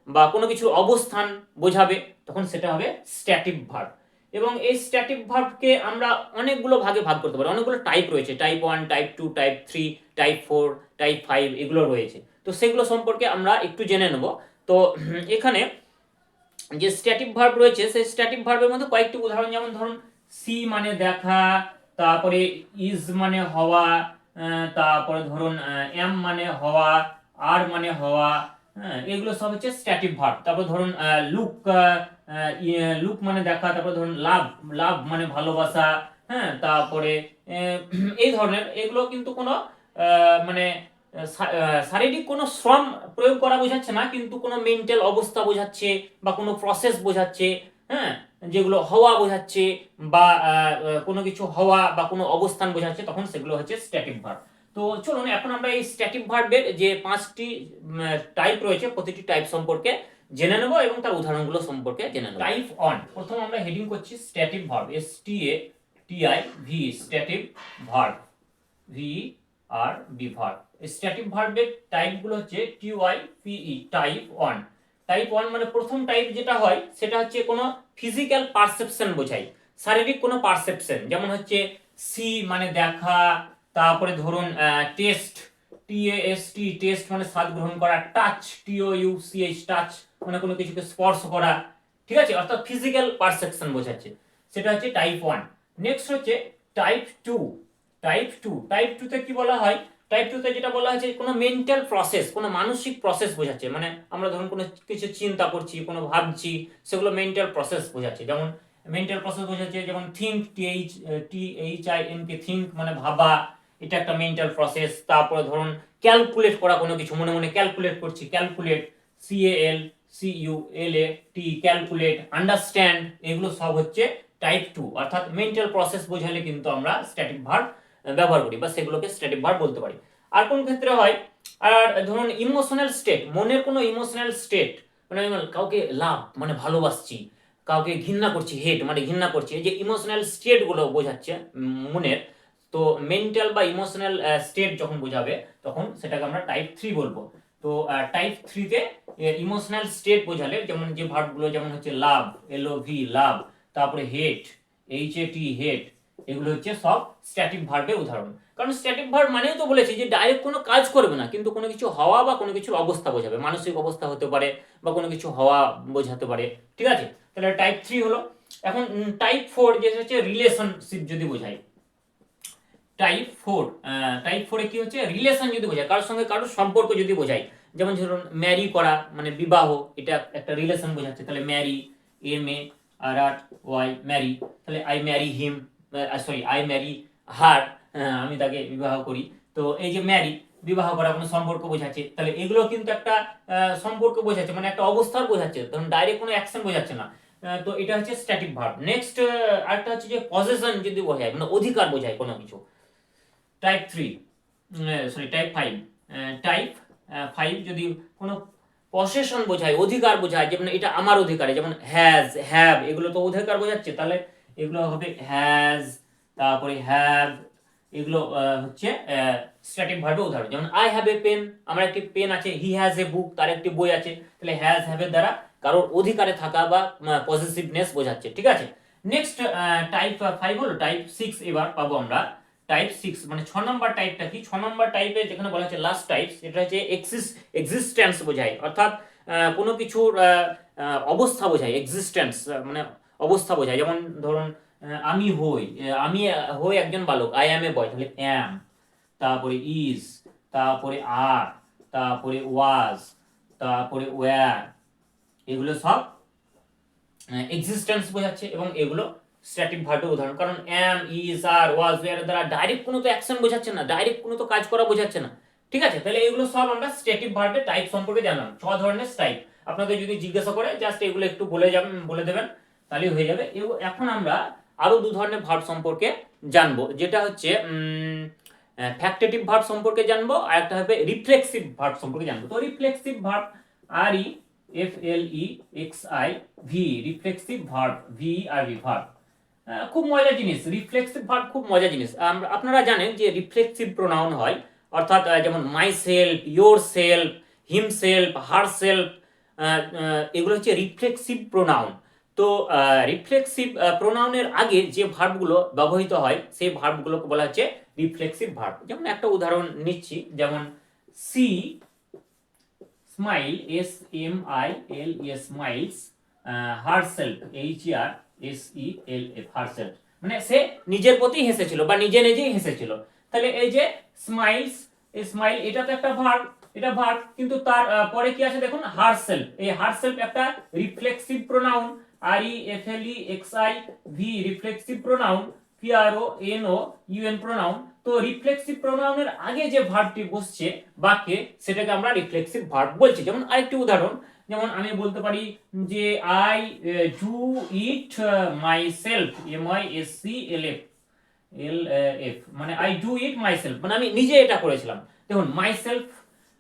বা কোনো কিছুর অবস্থান বোঝাবে, তখন সেটা হবে স্ট্যাটিভ ভার্ব। এবং এই স্ট্যাটিক ভার্বকে আমরা অনেকগুলো ভাগে ভাগ করতে পারি, অনেকগুলো টাইপ রয়েছে, type 1, type 2, type 3, type 4, type 5, এগুলো রয়েছে। তো সেগুলো সম্পর্কে আমরা একটু জেনে নেব। তো এখানে যে স্ট্যাটিক ভার্ব রয়েছে সেই স্ট্যাটিক ভার্বের মধ্যে কয়েকটি উদাহরণ, যেমন ধরুন সি মানে দেখা, তারপরে ইজ মানে হওয়া, তারপরে ধরুন এম মানে হওয়া, আর মানে হওয়া, হ্যাঁ, এগুলো সব হচ্ছে স্ট্যাটিক ভার্ব। তারপর ধরুন লুক, লুক মানে দেখা, তারপর ধরুন লাভ, লাভ মানে ভালোবাসা, হ্যাঁ, তারপরে এই ধরনের, এগুলো কিন্তু কোনো মানে শারীরিক কোনো শ্রম প্রয়োগ করা বোঝাচ্ছে না, কিন্তু কোনো মেন্টাল অবস্থা বোঝাচ্ছে বা কোনো প্রসেস বোঝাচ্ছে, হ্যাঁ, যেগুলো হওয়া বোঝাচ্ছে বা কোনো কিছু হওয়া বা কোনো অবস্থান বোঝাচ্ছে, তখন সেগুলো হচ্ছে স্ট্যাটিক ভার্ব। তো চলুন এখন আমরা এই স্ট্যাটিক ভার্বের যে 5টি টাইপ রয়েছে, প্রতিটি টাইপ সম্পর্কে জেনে নেব এবং তার উদাহরণগুলো সম্পর্কে জেনে নেব। টাইপ 1, প্রথম আমরা হেডিং করছি static verb, STATIV, static verb, VERB verb. Static ভার্বের টাইপগুলো হচ্ছে TYPE, টাইপ 1। টাইপ 1 মানে প্রথম টাইপ যেটা হয় সেটা হচ্ছে কোনো ফিজিক্যাল পারসেপশন বোঝায়, শারীরিক কোনো পারসেপশন, যেমন হচ্ছে সি মানে দেখা, তারপরে ধরুন টেস্ট, TAST, টেস্ট মানে স্বাদ গ্রহণ করা, টাচ, TOUCH, টাচ মানে কোনো কিছুকে স্পর্শ করা, ঠিক আছে, অর্থাৎ ফিজিক্যাল পারসেপশন বোঝাচ্ছে, সেটা হচ্ছে টাইপ 1। নেক্সট হচ্ছে টাইপ 2। টাইপ 2 তে কি বলা হয়, টাইপ 2 তে যেটা বলা হয়েছে কোনো মেন্টাল প্রসেস, কোনো মানসিক প্রসেস বোঝাচ্ছে, মানে আমরা ধরুন কোনো কিছু চিন্তা করছি, কোনো ভাবছি, সেগুলো মেন্টাল প্রসেস বোঝাচ্ছে। যেমন মেন্টাল প্রসেস বোঝাচ্ছে, যেমন থিঙ্ক, THINK, থিঙ্ক মানে ভাবা, এটা একটা মেন্টাল প্রসেস। তারপরে ধরুন ক্যালকুলেট করা, কোনো কিছু মনে মনে ক্যালকুলেট করছি, ক্যালকুলেট, CALCULAT, ক্যালকুলেট, আন্ডারস্ট্যান্ড, এগুলো সব হচ্ছে টাইপ 2, অর্থাৎ মেন্টাল প্রসেস বোঝালে কিন্তু আমরা স্ট্যাটিক ভার্ব ব্যবহার করি বা সেগুলোকে স্ট্যাটিক ভার্ব বলতে পারি। আর কোন ক্ষেত্রে হয়, আর ধরুন ইমোশনাল স্টেট, মনের কোনো ইমোশনাল স্টেট, মানে কাউকে লাভ মানে ভালোবাসছি, কাউকে ঘৃণা করছি, হেট মানে ঘৃণা করছি, এই যে ইমোশনাল স্টেটগুলো বোঝাচ্ছে মনের, তো মেন্টাল বা ইমোশনাল স্টেট যখন বোঝাবে তখন সেটাকে আমরা টাইপ 3 বলবো। তো টাইপ 3 তে ইমোশনাল স্টেট বোঝালে, যেমন যে ভার্বগুলো, যেমন হচ্ছে লাভ, LOV লাভ, তারপরে হেট, HAT হেট, এগুলো হচ্ছে সব স্ট্যাটিক ভার্বের উদাহরণ। কারণ স্ট্যাটিক ভার্ব মানেই তো বলেছি যে ডাইরেক্ট কোনো কাজ করবে না, কিন্তু কোনো কিছু হওয়া বা কোনো কিছুর অবস্থা বোঝাবে, মানসিক অবস্থা হতে পারে বা কোনো কিছু হওয়া বোঝাতে পারে, ঠিক আছে। তাহলে টাইপ 3 হলো। এখন টাইপ 4 যেটা হচ্ছে রিলেশনশিপ যদি বোঝায়, টাইপ 4 এ কি হচ্ছে, রিলেশন যদি বোঝায়, কারোর সঙ্গে কারোর সম্পর্ক যদি বোঝায়, যেমন ধরুন ম্যারি করা মানে বিবাহ, এটা একটা রিলেশন বোঝাচ্ছে, তাহলে ম্যারি, MARRY, ম্যারি, তাহলে I Mary him, sorry I marry her, আমি তাকে বিবাহ করি। তো এই যে ম্যারি, বিবাহ করা, কোনো সম্পর্ক বোঝাচ্ছে, তাহলে এগুলো কিন্তু একটা সম্পর্ক বোঝাচ্ছে, মানে একটা অবস্থার বোঝাচ্ছে, তখন ডাইরেক্ট কোনো অ্যাকশন বোঝাচ্ছে না। তো এটা হচ্ছে স্ট্যাটিক ভার্ব। নেক্সট আরেকটা হচ্ছে যে পজেশন যদি বোঝায়, মানে অধিকার বোঝায় কোনো কিছু, টাইপ 3, সরি টাইপ 5, টাইপ 5 যদি কোনো পসেশন বোঝায়, অধিকার বোঝায়, যেমন এটা আমার অধিকারে, যেমন হ্যাজ, হ্যাভ, এগুলো তো অধিকার বোঝাচ্ছে, তাহলে এগুলো হবে হ্যাজ, তারপরে হ্যাভ, এগুলো হচ্ছে স্ট্যাটিক ভার্বের উদাহরণ। যেমন আই হ্যাভ এ পেন, আমার একটি পেন আছে, হি হ্যাজ এ বুক, তার একটি বই আছে, তাহলে হ্যাজ হ্যাভের দ্বারা কারোর অধিকারে থাকা বা পজিটিভনেস বোঝাচ্ছে, ঠিক আছে। নেক্সট টাইপ 5 হলো। টাইপ 6 এবার পাবো আমরা। টাইপ 6 মানে 6 নম্বর টাইপটা কি, 6 নম্বর টাইপে যেখানে বলা হচ্ছে লাস্ট টাইপ, এটা হচ্ছে এক্সিস্টেন্স বোঝায়, অর্থাৎ কোনো কিছুর অবস্থা বোঝায়, এক্সিস্টেন্স মানে অবস্থা বোঝায়। যেমন ধরুন আমি হই একজন বালক, আই অ্যাম এ বয়, তাহলে অ্যাম, তারপরে ইজ, তারপরে আর, তারপরে ওয়াজ, তারপরে ওয়্যার, এগুলো সব এক্সিস্টেন্স বোঝাচ্ছে এবং এগুলো স্ট্যাটিক ভার্বের উদাহরণ। কারণ অ্যাম, ইজ, আর, ওয়াজ, ওয়্যার দ্বারা ডাইরেক্ট কোনো তো অ্যাকশন বোঝাচ্ছে না, ডাইরেক্ট কোনো তো কাজ করা বোঝাচ্ছে না, ঠিক আছে। তাহলে এগুলো সব আমরা স্ট্যাটিক ভার্বের টাইপ সম্পর্কে জানলাম। 6 ধরনের টাইপ, আপনাদের যদি জিজ্ঞাসা করে জাস্ট এগুলো একটু বলে দেবেন, তাহলেই হয়ে যাবে। এখন আমরা আরো 2 ধরনের ভার্ব সম্পর্কে জানবো, যেটা হচ্ছে ফ্যাক্টেটিভ ভার্ব সম্পর্কে জানবো, আর একটা হবে রিফ্লেক্সিভ ভার্ব সম্পর্কে জানবো। তো reflexive verb REFLEXIV, reflexive verb VERB verb, খুব মজার জিনিস। রিফ্লেক্সিভ ভার্ব খুব মজার জিনিস। আপনারা জানেন যে রিফ্লেক্সিভ প্রোনাউন হয়, অর্থাৎ যেমন my self, your self, him self, her self, এগুলো হচ্ছে রিফ্লেক্সিভ প্রোনাউন। তো রিফ্লেক্সিভ প্রোনাউনের আগে যে ভার্বগুলো ব্যবহৃত হয় সেই ভার্বগুলোকে বলা হচ্ছে রিফ্লেক্সিভ ভার্ব। যেমন একটা উদাহরণ নিচ্ছি, যেমন she smile, SMILE, smiles, herself, HERSELF, herself, মানে সে নিজের প্রতি হেসেছিল বা নিজে নিজেই হেসেছিল। তাহলে এই যে স্মাইলস, স্মাইল এটা তো একটা ভার্ব, এটা ভার্ব, কিন্তু তার পরে কি আছে দেখুন, হারসেলফ। এই হারসেলফ একটা reflexive pronoun, REFLEXIV, reflexive pronoun, PRONOUN pronoun. তো রিফ্লেক্সিভ প্রোনাউনের আগে যে ভার্বটি বসছে বাক্যে সেটাকে আমরা রিফ্লেক্সিভ ভার্ব বলছি। যেমন আরেকটি উদাহরণ, যেমন আমি বলতে পারি যে I do it myself, MYSCLF, মানে আই ডু ইট মাইসেলফ, মানে আমি নিজে এটা করেছিলাম। দেখুন মাইসেলফ,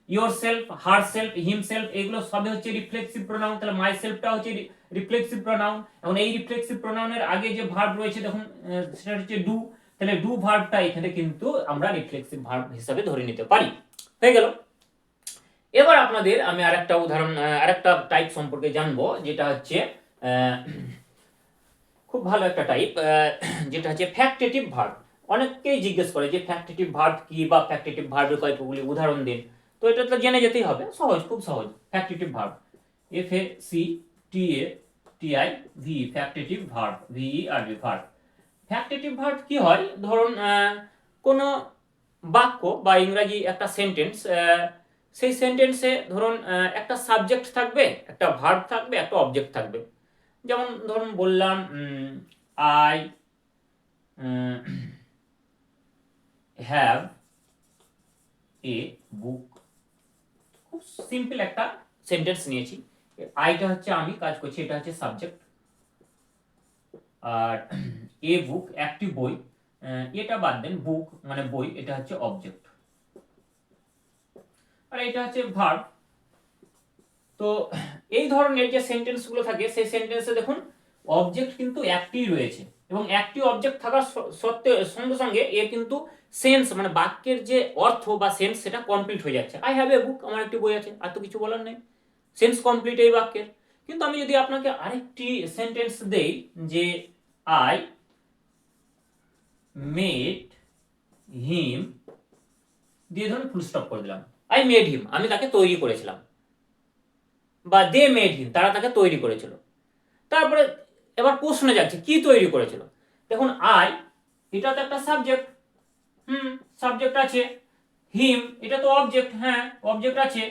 ইয়োরসেলফ, হারসেলফ, হিমসেলফ, এগুলো সবই হচ্ছে রিফ্লেক্সিভ প্রোনাউন। তাহলে মাইসেলফটা হচ্ছে রিফ্লেক্সিভ প্রোনাউন। এখন এই রিফ্লেক্সিভ প্রোনাউনের আগে যে ভার্ব রয়েছে দেখুন, সেটা হচ্ছে ডু। তাহলে ডু ভার্বটা এখানে কিন্তু আমরা রিফ্লেক্সিভ ভার্ব হিসেবে ধরে নিতে পারি। হয়ে গেল। এবার আপনাদের আমি আরেকটা উদাহরণ, আরেকটা টাইপ সম্পর্কে জানবো, যেটা হচ্ছে খুব ভালো একটা টাইপ, যেটা হচ্ছে ফ্যাক্টেটিভ ভার্ব। অনেকেই জিজ্ঞেস করে যে ফ্যাক্টেটিভ ভার্ব কি, বা ফ্যাক্টেটিভ ভার্বের কয়েকগুলি উদাহরণ দিন। তো এটা তো জেনে যেতেই হবে, সহজ, খুব সহজ। Factitive verb, FACTATIV, factitive verb, VERB verb. Factitive verb কি হয়, ধরুন কোনো বাক্য বা ইংরাজি একটা সেন্টেন্স, সেই সেন্টেন্সে ধরুন একটা সাবজেক্ট থাকবে, একটা ভার্ব থাকবে, একটা অবজেক্ট থাকবে। যেমন ধরুন বললাম আই হ্যাভ এ বুক। খুব সিম্পল একটা সেন্টেন্স নিয়েছি। আইটা হচ্ছে আমি কাজ করছি, এটা হচ্ছে সাবজেক্ট, আর এ বুক একটি বই, এটা বাদ দেন, বুক মানে বই, এটা হচ্ছে অবজেক্ট, আর এটা হচ্ছে ভার্ব। তো এই ধরনের যে সেন্টেন্সগুলো থাকে সেই সেন্টেন্সে দেখুন অবজেক্ট কিন্তু একটি রয়েছে, এবং একটি অবজেক্ট থাকার সঙ্গে সঙ্গে এর কিন্তু সেন্স, মানে বাক্যের যে অর্থ বা সেন্স, সেটা কমপ্লিট হয়ে যাচ্ছে। আই হ্যাভ এ বুক, আমার একটি বই আছে, আর তো কিছু বলার নেই, সেন্স কমপ্লিট এই বাক্যের। কিন্তু আমি যদি আপনাকে আরেকটি সেন্টেন্স দেই যে আই মেড হিম, দিয়ে ধরুন ফুল স্টপ করে দিলাম, আই মেড হিম, আমি তাকে তৈরি করেছিলাম, বা দে মেড হিম, তারা তাকে তৈরি করেছিল। তারপরে এবার প্রশ্নে যাচ্ছে কি তৈরি করেছিল। দেখুন আই, এটা তো একটা সাবজেক্ট, সাবজেক্ট আছে। হিম, এটা তো অবজেক্ট, হ্যাঁ অবজেক্ট আছে।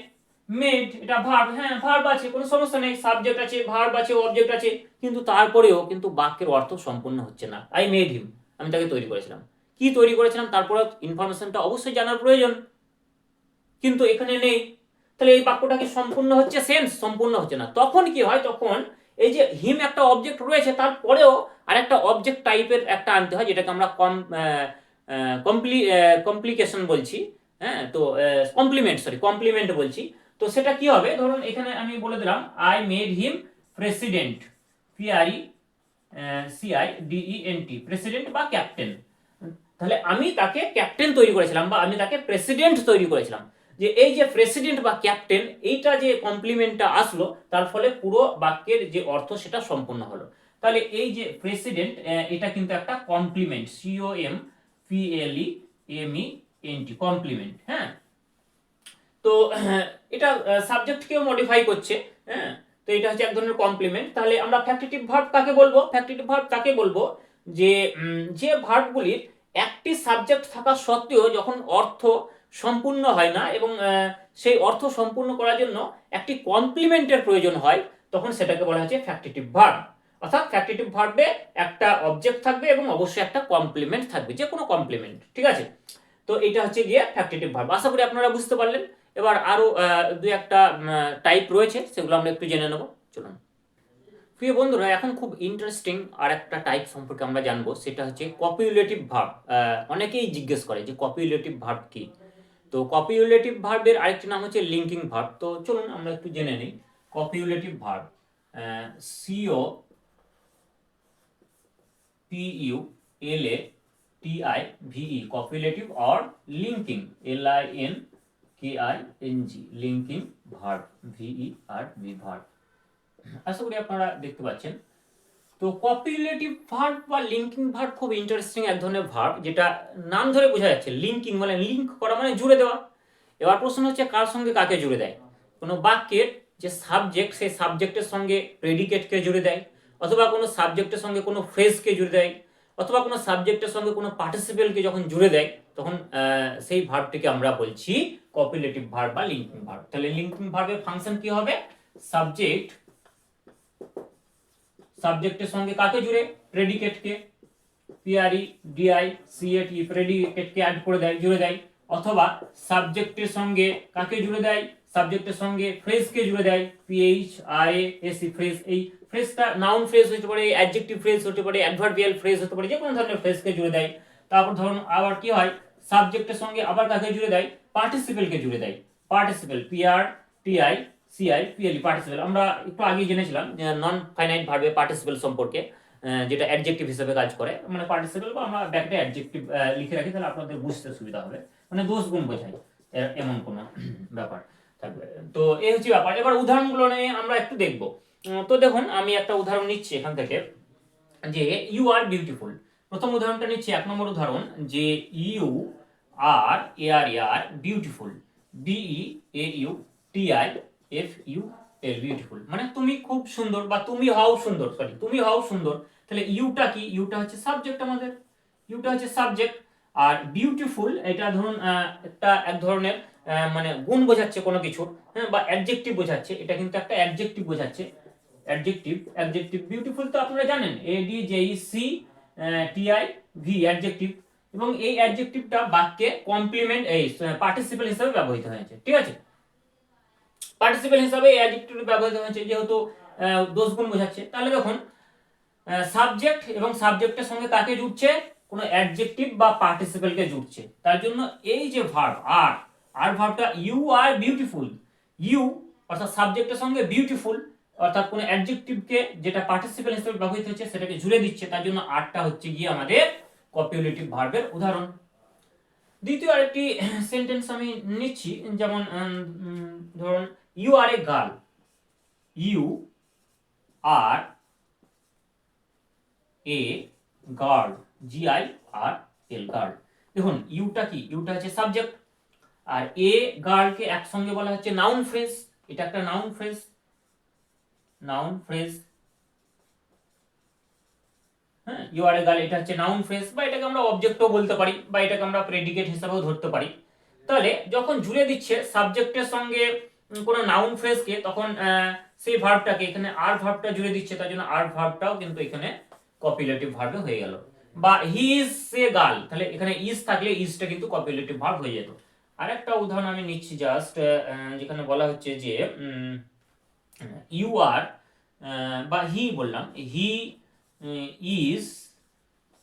মেড, এটা ভার্ব, হ্যাঁ ভার্ব আছে, কোনো সমস্যা নেই, সাবজেক্ট আছে, ভার্ব আছে, অবজেক্ট আছে। কিন্তু তারপরেও কিন্তু বাক্যের অর্থ সম্পূর্ণ হচ্ছে না। আই মেড হিম, আমি তাকে তৈরি করেছিলাম, কি তৈরি করেছিলাম তারপরে ইনফরমেশনটা অবশ্যই জানার প্রয়োজন, কিন্তু এখানে নেই। তাহলে এই বাক্যটা কি সম্পূর্ণ হচ্ছে, সেন্স সম্পূর্ণ হচ্ছে না। তখন কি হয়, তখন এই যে হিম একটা অবজেক্ট রয়েছে, তারপরেও আরেকটা অবজেক্ট টাইপের একটা আনতে হয়, যেটাকে আমরা কমপ্লিকেশন বলছি, হ্যাঁ, তো কমপ্লিমেন্ট বলছি। তো সেটা কি হবে, ধরুন এখানে আমি বলে দিলাম I made him president, PRECIDENT, president বা ক্যাপ্টেন। তাহলে আমি তাকে ক্যাপ্টেন তৈরি করেছিলাম, বা আমি তাকে প্রেসিডেন্ট তৈরি করেছিলাম। যে এই যে প্রেসিডেন্ট বা ক্যাপ্টেন, এইটা যে কমপ্লিমেন্টটা আসলো, তার ফলে পুরো বাক্যের যে অর্থ সেটা সম্পূর্ণ হলো। তাহলে এই যে প্রেসিডেন্ট, এটা কিন্তু একটা কমপ্লিমেন্ট, COMPLEMENT, কমপ্লিমেন্ট, হ্যাঁ। তো এটা সাবজেক্টকেও মডিফাই করছে, হ্যাঁ। তো এটা হচ্ছে এক ধরনের কমপ্লিমেন্ট। তাহলে আমরা ফ্যাক্টেটিভ ভার্ব কাকে বলবো, ফ্যাক্টেটিভ ভার্ব তাকে বলবো যে যে ভার্বগুলির একটি সাবজেক্ট থাকা সত্ত্বেও যখন অর্থ সম্পূর্ণ হয় না, এবং সেই অর্থ সম্পূর্ণ করার জন্য একটি কমপ্লিমেন্টের প্রয়োজন হয়, তখন সেটাকে বলা হচ্ছে ফ্যাক্টেটিভ ভার্ব। অর্থাৎ ফ্যাক্টেটিভ ভার্বে একটা অবজেক্ট থাকবে এবং অবশ্যই একটা কমপ্লিমেন্ট থাকবে, যে কোনো কমপ্লিমেন্ট, ঠিক আছে। তো এটা হচ্ছে গিয়ে ফ্যাক্টেটিভ ভার্ব। আশা করি আপনারা বুঝতে পারলেন। এবার আরো দুই একটা টাইপ রয়েছে, সেগুলো আমরা একটু জেনে নেব, চলুন। প্রিয় বন্ধুরা, এখন খুব ইন্টারেস্টিং আর একটা টাইপ সম্পর্কে আমরা জানবো, সেটা হচ্ছে কপিউলেটিভ ভার্ব। অনেকেই জিজ্ঞেস করে যে কপিউলেটিভ ভার্ব কি। তো কপিউলেটিভ ভার্বের আরেকটি নাম হচ্ছে লিঙ্কিং ভার্ব। তো চলুন আমরা একটু জেনে নিই copulative verb. C O PULATIVE, copulative or linking, LINKING, linking verb, VERB verb. আশা করি আপনারা দেখতে পাচ্ছেন। তো কপিউলেটিভ ভার্ব বা লিঙ্কিং ভার্ব খুব ইন্টারেস্টিং এক ধরনের ভার্ব, যেটা নাম ধরে বোঝা যাচ্ছে। লিঙ্কিং মানে লিঙ্ক করা, মানে জুড়ে দেওয়া। এবার প্রশ্ন হচ্ছে কার সঙ্গে কাকে জুড়ে দেয়। কোনো বাক্যের যে সাবজেক্ট, সেই সাবজেক্টের সঙ্গে প্রেডিকেটকে জুড়ে দেয়, অথবা কোনো সাবজেক্টের সঙ্গে কোনো ফ্রেজকে জুড়ে দেয়, অথবা কোনো সাবজেক্টের সঙ্গে কোনো পার্টিসিপেলকে যখন জুড়ে দেয়, তখন সেই ভার্বটিকে আমরা বলছি কপিউলেটিভ ভার্ব বা লিঙ্কিং ভার্ব। তাহলে লিঙ্কিং ভার্বের ফাংশন কি হবে? সাবজেক্টের সঙ্গে কাকে জুড়ে? প্রেডিকেটকে, PREDICAT, প্রেডিকেটকে অ্যাড করে দেয়, জুড়ে দেয়। অথবা সাবজেক্টের সঙ্গে কাকে জুড়ে দেয়? সাবজেক্টের সঙ্গে ফ্রেজকে জুড়ে দেয়, PHRAS, ফ্রেজ। এই ফ্রেজটা নাউন ফ্রেজ হতে পারে, অ্যাডজেক্টিভ ফ্রেজ হতে পারে, অ্যাডভার্বিয়াল ফ্রেজ হতে পারে, যে কোনো ধরনের ফ্রেজকে জুড়ে দেয়। তারপর ধরুন আবার কি হয়, সাবজেক্টের সঙ্গে আবার কাকে জুড়ে দেয়? পার্টিসিপেলকে জুড়ে দেয়। Participle, PRTICIPLE, participle. আমরা একটু আগে জেনেছিলাম নন ফাইনাইট ভার্বে পার্টিসিপেল সম্পর্কে, যেটা অ্যাডজেক্টিভ হিসেবে কাজ করে। মানে পার্টিসিপেল বা আমরা ব্যাকটে অ্যাডজেক্টিভ লিখে রাখি, তাহলে আপনাদের বুঝতে সুবিধা হবে। মানে দোষ গুণ বোঝায়, এমন কোনো ব্যাপার থাকবে। তো এই হচ্ছে ব্যাপার। এবার উদাহরণগুলো নিয়ে আমরা একটু দেখব। তো দেখুন, আমি একটা উদাহরণ নিচ্ছি এখান থেকে, যে ইউ আর বিউটিফুল। প্রথম উদাহরণটা নিচ্ছি, 1 নম্বর উদাহরণ, যে you are beautiful, BEAUTIFUL, beautiful. মানে তুমি খুব সুন্দর, বা তুমি হও সুন্দর, তুমি হও সুন্দর। তাহলে ইউটা কি? ইউটা হচ্ছে সাবজেক্ট আমাদের, ইউটা হচ্ছে সাবজেক্ট। আর বিউটিফুল এটা ধরুন এক ধরনের মানে গুণ বোঝাচ্ছে কোনো কিছুর, হ্যাঁ, বা অ্যাডজেক্টিভ বোঝাচ্ছে। এটা কিন্তু একটা অ্যাডজেক্টিভ বোঝাচ্ছে, অ্যাডজেক্টিভ। বিউটিফুল তো আপনারা জানেন, ADJECTIV, অ্যাডজেক্টিভ। এবং এই অ্যাডজেক্টিভটা বাক্যে কমপ্লিমেন্ট, এই পার্টিসিপেল হিসেবে ব্যবহৃত হয়েছে। ঠিক আছে, পার্টিসিপেল হিসেবে এই অ্যাডজেক্টিভ ব্যবহৃত হয়েছে, যেহেতু দোষ গুণ বোঝাচ্ছে। তাহলে দেখুন, সাবজেক্ট এবং সাবজেক্টের সঙ্গে কাকে জুড়ছে? কোনো অ্যাডজেক্টিভ বা পার্টিসিপেলকে জুড়ছে। তার জন্য এই যে ভার্ব আর ভার্বটা ইউ আর বিউটিফুল, ইউ অর্থাৎ সাবজেক্টের সঙ্গে বিউটিফুল অর্থাৎ কোনো অ্যাডজেক্টিভকে যেটা পার্টিসিপেল হিসেবে ব্যবহৃত হচ্ছে সেটাকে জুড়ে দিচ্ছে। তার জন্য আরটা হচ্ছে গিয়ে আমাদের কপিউলেটিভ ভার্বের উদাহরণ। দ্বিতীয় আরেকটি সেন্টেন্স আমি নিচ্ছি, যেমন ধরুন you are a girl, you are a girl, GIRL, girl. দেখুন ইউটা কি? ইউটা হচ্ছে সাবজেক্ট, আর এ গার্লকে একসঙ্গে বলা হচ্ছে নাউন ফ্রেজ। এটা একটা নাউন ফ্রেজ, হ্যাঁ, ইউ আর এ গার্ল, এটা হচ্ছে নাউন ফ্রেজ, বা এটাকে আমরা অবজেক্টও বলতে পারি, বা এটাকে আমরা প্রেডিকেট হিসেবেও ধরতে পারি। তাহলে যখন জুড়ে দিচ্ছে সাবজেক্টের সঙ্গে কোনো নাউন ফ্রেজকে, তখন সেই ভার্বটাকে, এখানে আর ভার্বটা জুড়ে দিচ্ছে, তার জন্য আর ভার্বটাও কিন্তু এখানে কপিউলেটিভ ভার্বে হয়ে গেল। বা হি ইজ এ গার্ল, তাহলে এখানে ইজ থাকলে ইজটা কিন্তু কপিউলেটিভ ভার্ব হয়ে যেত। আরেকটা উদাহরণ আমি নিচ্ছি জাস্ট, যেখানে বলা হচ্ছে যে ইউ আর, বা হি বললাম, he is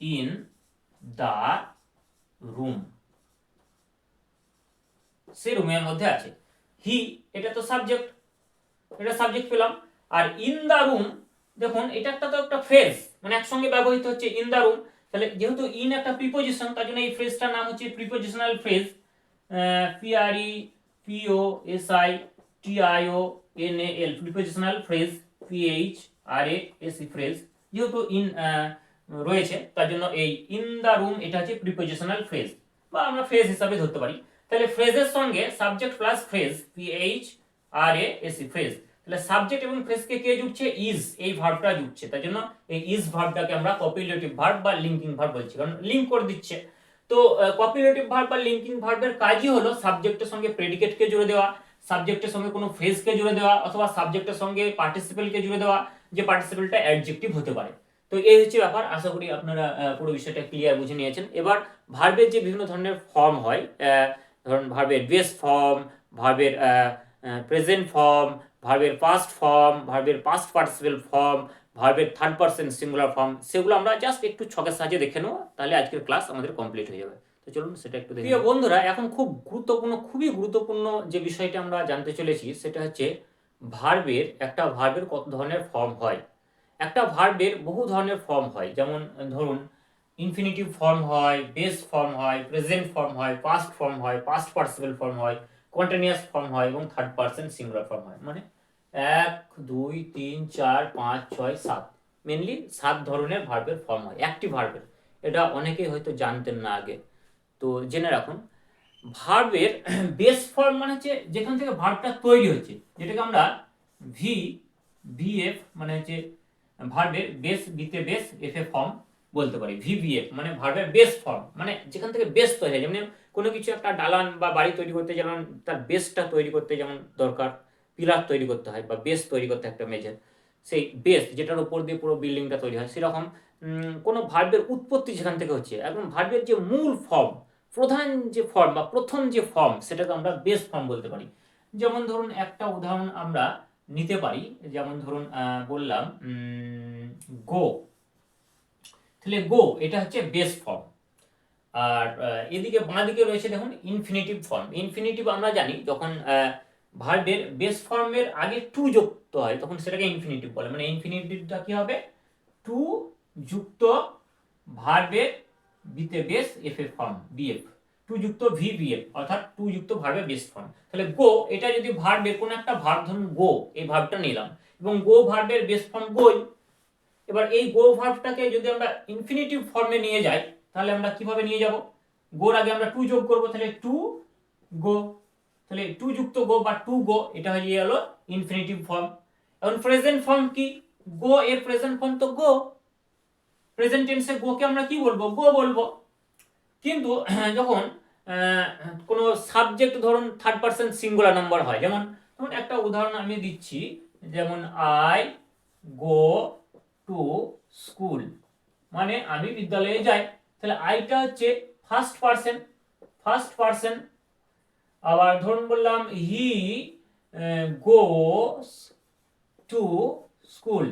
in the room, সে রুমের মধ্যে আছে। হি এটা তো সাবজেক্ট, এটা সাবজেক্ট পেলাম। আর ইন দা রুম, দেখুন এটা তো একটা ফ্রেজ, মানে একসঙ্গে ব্যবহৃত হচ্ছে ইন দা রুম। তাহলে যেহেতু ইন একটা প্রিপোজিশন, তার জন্য এই ফ্রেজটার নাম হচ্ছে prepositional phrase, PREPOSITIONAL, prepositional phrase, PHRAS, phrase. যেহেতু ইন রয়েছে, তার জন্য এই ইন দা রুম এটা হচ্ছে প্রিপোজিশনাল ফ্রেজ, বা আমরা ফ্রেজ হিসাবে ধরতে পারি। তাহলে ফ্রেজের সঙ্গে subject plus phrase, PHRAS, phrase. তাহলে সাবজেক্ট এবং ফ্রেজকে কে জুড়ছে? ইজ, এই ভার্বটা জুড়ছে। তার জন্য এই ইজ ভার্বটাকে আমরা কপিউলেটিভ ভার্ব বা লিঙ্কিং ভার্ব বলছি, কারণ লিঙ্ক করে দিচ্ছে। তো কপিউলেটিভ ভার্ব বা লিঙ্কিং ভার্বের কাজই হলো সাবজেক্টের সঙ্গে প্রেডিকেটকে জুড়ে দেওয়া, সাবজেক্টের সঙ্গে কোনো ফ্রেজকে জুড়ে দেওয়া, অথবা সাবজেক্টের সঙ্গে পার্টিসিপেলকে জুড়ে দেওয়া, যে পার্টিসিপেলটা অ্যাডজেক্টিভ হতে পারে। তো এই হচ্ছে ব্যাপার। আশা করি আপনারা পুরো বিষয়টা ক্লিয়ার বুঝে নিয়েছেন। এবার ভার্বের যে বিভিন্ন ধরনের ফর্ম হয়, ধরুন ভার্বের বেস ফর্ম, ভার্বের প্রেজেন্ট ফর্ম, ভার্বের পাস্ট ফর্ম, ভার্বের পাস্ট পার্টিসিপেল ফর্ম, ভার্বের থার্ড পারসন সিঙ্গুলার ফর্ম, সেগুলো আমরা জাস্ট একটু ছকের সাহায্যে দেখে নেবো, তাহলে আজকের ক্লাস আমাদের কমপ্লিট হয়ে যাবে। তো চলুন সেটা একটু দেখি। প্রিয় বন্ধুরা, এখন খুবই গুরুত্বপূর্ণ যে বিষয়টা আমরা জানতে চলেছি সেটা হচ্ছে একটা ভার্বের কত ধরনের ফর্ম হয়। একটা ভার্বের বহু ধরনের ফর্ম হয়, যেমন ধরুন ইনফিনিটিভ ফর্ম হয়, বেস ফর্ম হয়, প্রেজেন্ট ফর্ম হয়, পাস্ট ফর্ম হয়, পাস্ট পার্টিসিপেল ফর্ম হয়, কন্টিনিউয়াস ফর্ম হয় এবং থার্ড পারসন সিঙ্গুলার ফর্ম হয়। মানে 1 2 3 4 5 6 7, মেনলি 7 ধরনের ভার্বের ফর্ম হয় একটি ভার্বের। এটা অনেকেই হয়তো জানতেন না আগে, তো জেনে রাখুন। ভার্বের বেস ফর্ম মানে হচ্ছে যেখান থেকে ভার্বটা তৈরি হচ্ছে, যেটাকে আমরা ভিএফ মানে হচ্ছে ভার্বের বেস, বিতে বেস, এফ এ ফর্ম বলতে পারি। ভিভিএফ মানে ভার্বের বেস ফর্ম, মানে যেখান থেকে বেস তৈরি হয়। যেমন কোনো কিছু একটা দালান বা বাড়ি তৈরি করতে যেমন তার বেসটা তৈরি করতে যেমন দরকার, পিলার তৈরি করতে হয় বা বেস তৈরি করতে একটা মেঝের, সেই বেস যেটার উপর দিয়ে পুরো বিল্ডিংটা তৈরি হয়, সেরকম কোনো ভার্বের উৎপত্তি যেখান থেকে হচ্ছে, এবং ভার্বের যে মূল ফর্ম, প্রধান যে ফর্ম বা প্রথম যে ফর্ম, সেটাকে আমরা বেস ফর্ম বলতে পারি। যেমন ধরুন একটা উদাহরণ আমরা নিতে পারি, যেমন ধরুন বললাম গো, তাহলে গো এটা হচ্ছে বেস ফর্ম। আর এদিকে বাঁ দিকে রয়েছে দেখুন ইনফিনিটিভ ফর্ম। ইনফিনিটিভ আমরা জানি যখন ভার্বের বেস ফর্মের আগে টু যুক্ত হয় তখন সেটাকে ইনফিনিটিভ বলে। মানে ইনফিনিটিভটা কি হবে, টু যুক্ত ভার্বের বিতে base F A form, BF, to যুক্ত ভিভিএফ, অর্থাৎ টু যুক্ত ভার্বের বেস ফর্ম। তাহলে গো এটা যদি ভার্বের কোনো একটা ভার্ব, ধরুন গো, এই ভার্বটা নিলাম এবং গো ভার্বের বেস ফর্ম গোই। এবার এই গো ভার্বটাকে যদি আমরা ইনফিনিটিভ ফর্মে নিয়ে যাই তাহলে আমরা কিভাবে নিয়ে যাব, গোর আগে আমরা টু যোগ করব, তাহলে টু গো, তাহলে টু যুক্ত গো বা টু গো, এটা হয়ে গেল ইনফিনিটিভ ফর্ম। এখন প্রেজেন্ট ফর্ম কি, গো এর প্রেজেন্ট ফর্ম তো গো, প্রেজেন্ট টেন্সে গোকে আমরা কি বলবো, গো বলবো। কিন্তু যখন কোনো সাবজেক্ট ধরুন থার্ড পারসন সিঙ্গুলার নাম্বার হয়, যেমন একটা উদাহরণ আমি দিচ্ছি, যেমন আই গো টু স্কুল, মানে আমি বিদ্যালয়ে যাই, তাহলে আইটা হচ্ছে ফার্স্ট পারসন। আবার ধরুন বললাম হি গোস টু স্কুল,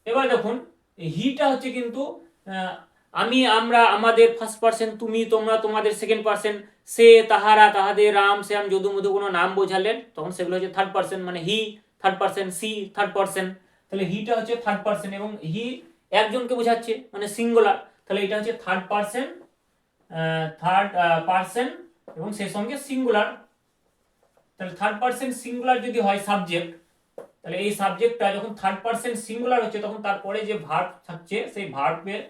এবার দেখুন হিটা হচ্ছে কিন্তু আমি, আমরা, আমাদের ফার্স্ট পারসন, তুমি, তোমরা, তোমাদের সেকেন্ড পারসন, সে, তাহারা, তাহাদের, রাম, শ্যাম, যদু, মধু কোনো নাম বোঝালেন তখন সেগুলো হচ্ছে থার্ড পারসন, মানে he third person, she third person. তাহলে হিটা হচ্ছে থার্ড পারসন এবং হি একজনকে বোঝাচ্ছে মানে সিঙ্গুলার, তাহলে এটা হচ্ছে থার্ড পারসন এবং সেই সঙ্গে সিঙ্গুলার। তাহলে থার্ড পারসন সিঙ্গুলার যদি হয় সাবজেক্ট, তাহলে এই সাবজেক্টটা যখন থার্ড পারসন সিঙ্গুলার হচ্ছে তখন তারপরে যে ভার্ব থাকছে সেই ভার্বের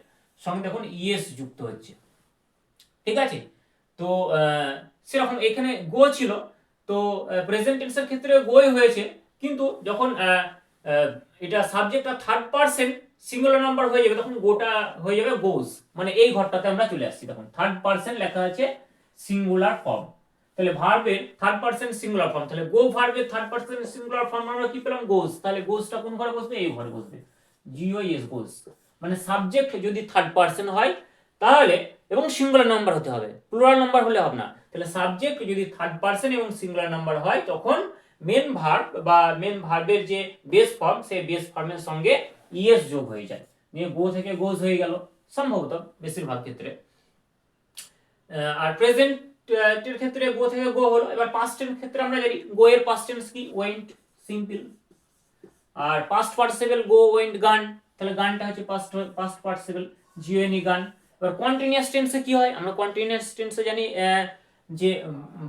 সঙ্গে দেখুন ইএস যুক্ত হচ্ছে, ঠিক আছে। তো সেরকম এখানে গো ছিল, তো প্রেজেন্ট টেন্সের ক্ষেত্রে গোই হয়েছে, কিন্তু যখন এটা সাবজেক্টটা থার্ড পারসন সিঙ্গুলার নাম্বার হয়ে যাবে তখন গোটা হয়ে যাবে গোস, মানে এই ঘরটাতে আমরা চলে আসছি। তখন থার্ড পারসন লেখা আছে সিঙ্গুলার ফর্ম, তাহলে ভার্বের থার্ড পারসন সিঙ্গুলার ফর্ম, তাহলে গো ভার্বের থার্ড পারসন সিঙ্গুলার ফর্ম আমরা কি পেলাম, গোস। তাহলে গোসটা কোন ঘরে বসবে, এই ঘরে বসবে, জিওএস গোস। মানে সাবজেক্ট যদি থার্ড পারসন হয় তাহলে, এবং সিঙ্গুলার নাম্বার হতে হবে, প্লুরাল নাম্বার হলে হবে না। তাহলে সাবজেক্ট যদি থার্ড পারসন এবং সিঙ্গুলার নাম্বার হয় তখন মেন ভার্ব বা মেন ভার্বের যে বেস ফর্ম সেই বেস ফর্মের সঙ্গে ইএস যোগ হয়ে যায়, নিয়ে গো থেকে গোস হয়ে গেল সম্ভবত বেশিরভাগ ক্ষেত্রে। আর প্রেজেন্ট এর ক্ষেত্রে গো থেকে গো হলো। এবার পাস্ট টেন্স ক্ষেত্রে আমরা জানি গো এর পাস্ট টেন্স কি, ওয়েন্ট, সিম্পল। আর পাস্ট পার্টিসিপল গো, ওয়েন্ট, গান, তাহলে গানটা হচ্ছে পাস্ট পার্টিসিপল, জিওএনই গান। এবার কন্টিনিউয়াস টেন্সে কি হয়, আমরা কন্টিনিউয়াস টেন্সে জানি যে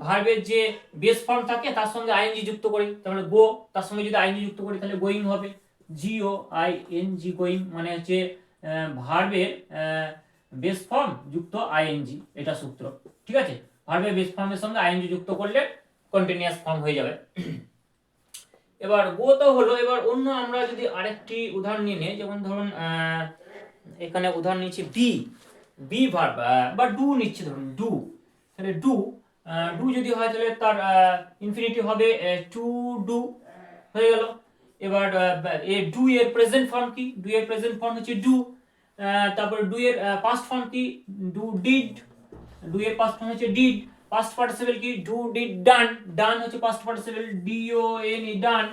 ভার্বের যে বেস ফর্ম থাকে তার সঙ্গে আইএনজি যুক্ত করি, তাহলে গো, তার সঙ্গে যদি আইএনজি যুক্ত করি তাহলে গোয়িং হবে, Jio I N G, going, মানে হচ্ছে ভার্বের বেস ফর্ম যুক্ত আইএনজি, এটা সূত্র, ঠিক আছে। ভার্বের বেস ফর্মের সঙ্গে আইএনজি যুক্ত করলে কন্টিনিউয়াস ফর্ম হয়ে যাবে। এবার গো তো হলো, এবার অন্য আমরা যদি আরেকটি উদাহরণ নিয়ে নিই, যেমন ধরুন এখানে উদাহরণ নিচ্ছি বি ভার্ব বা ডু নিচ্ছি, ধরুন ডু, তাহলে ডু যদি হয় তাহলে তার ইনফিনিটিভ হবে টু ডু, হয়ে গেল। এবার ডু এর প্রেজেন্ট ফর্ম কি, ডু এর প্রেজেন্ট ফর্ম হচ্ছে ডু, তারপর ডু এর পাস্ট ফর্ম কি, ডু ডিড, ডু এর পাস্ট ফর্ম হচ্ছে ডিড, পাস্ট পার্টিসিপল কি ডু ডিড ডান, ডান হচ্ছে পাস্ট পার্টিসিপল DON ডান।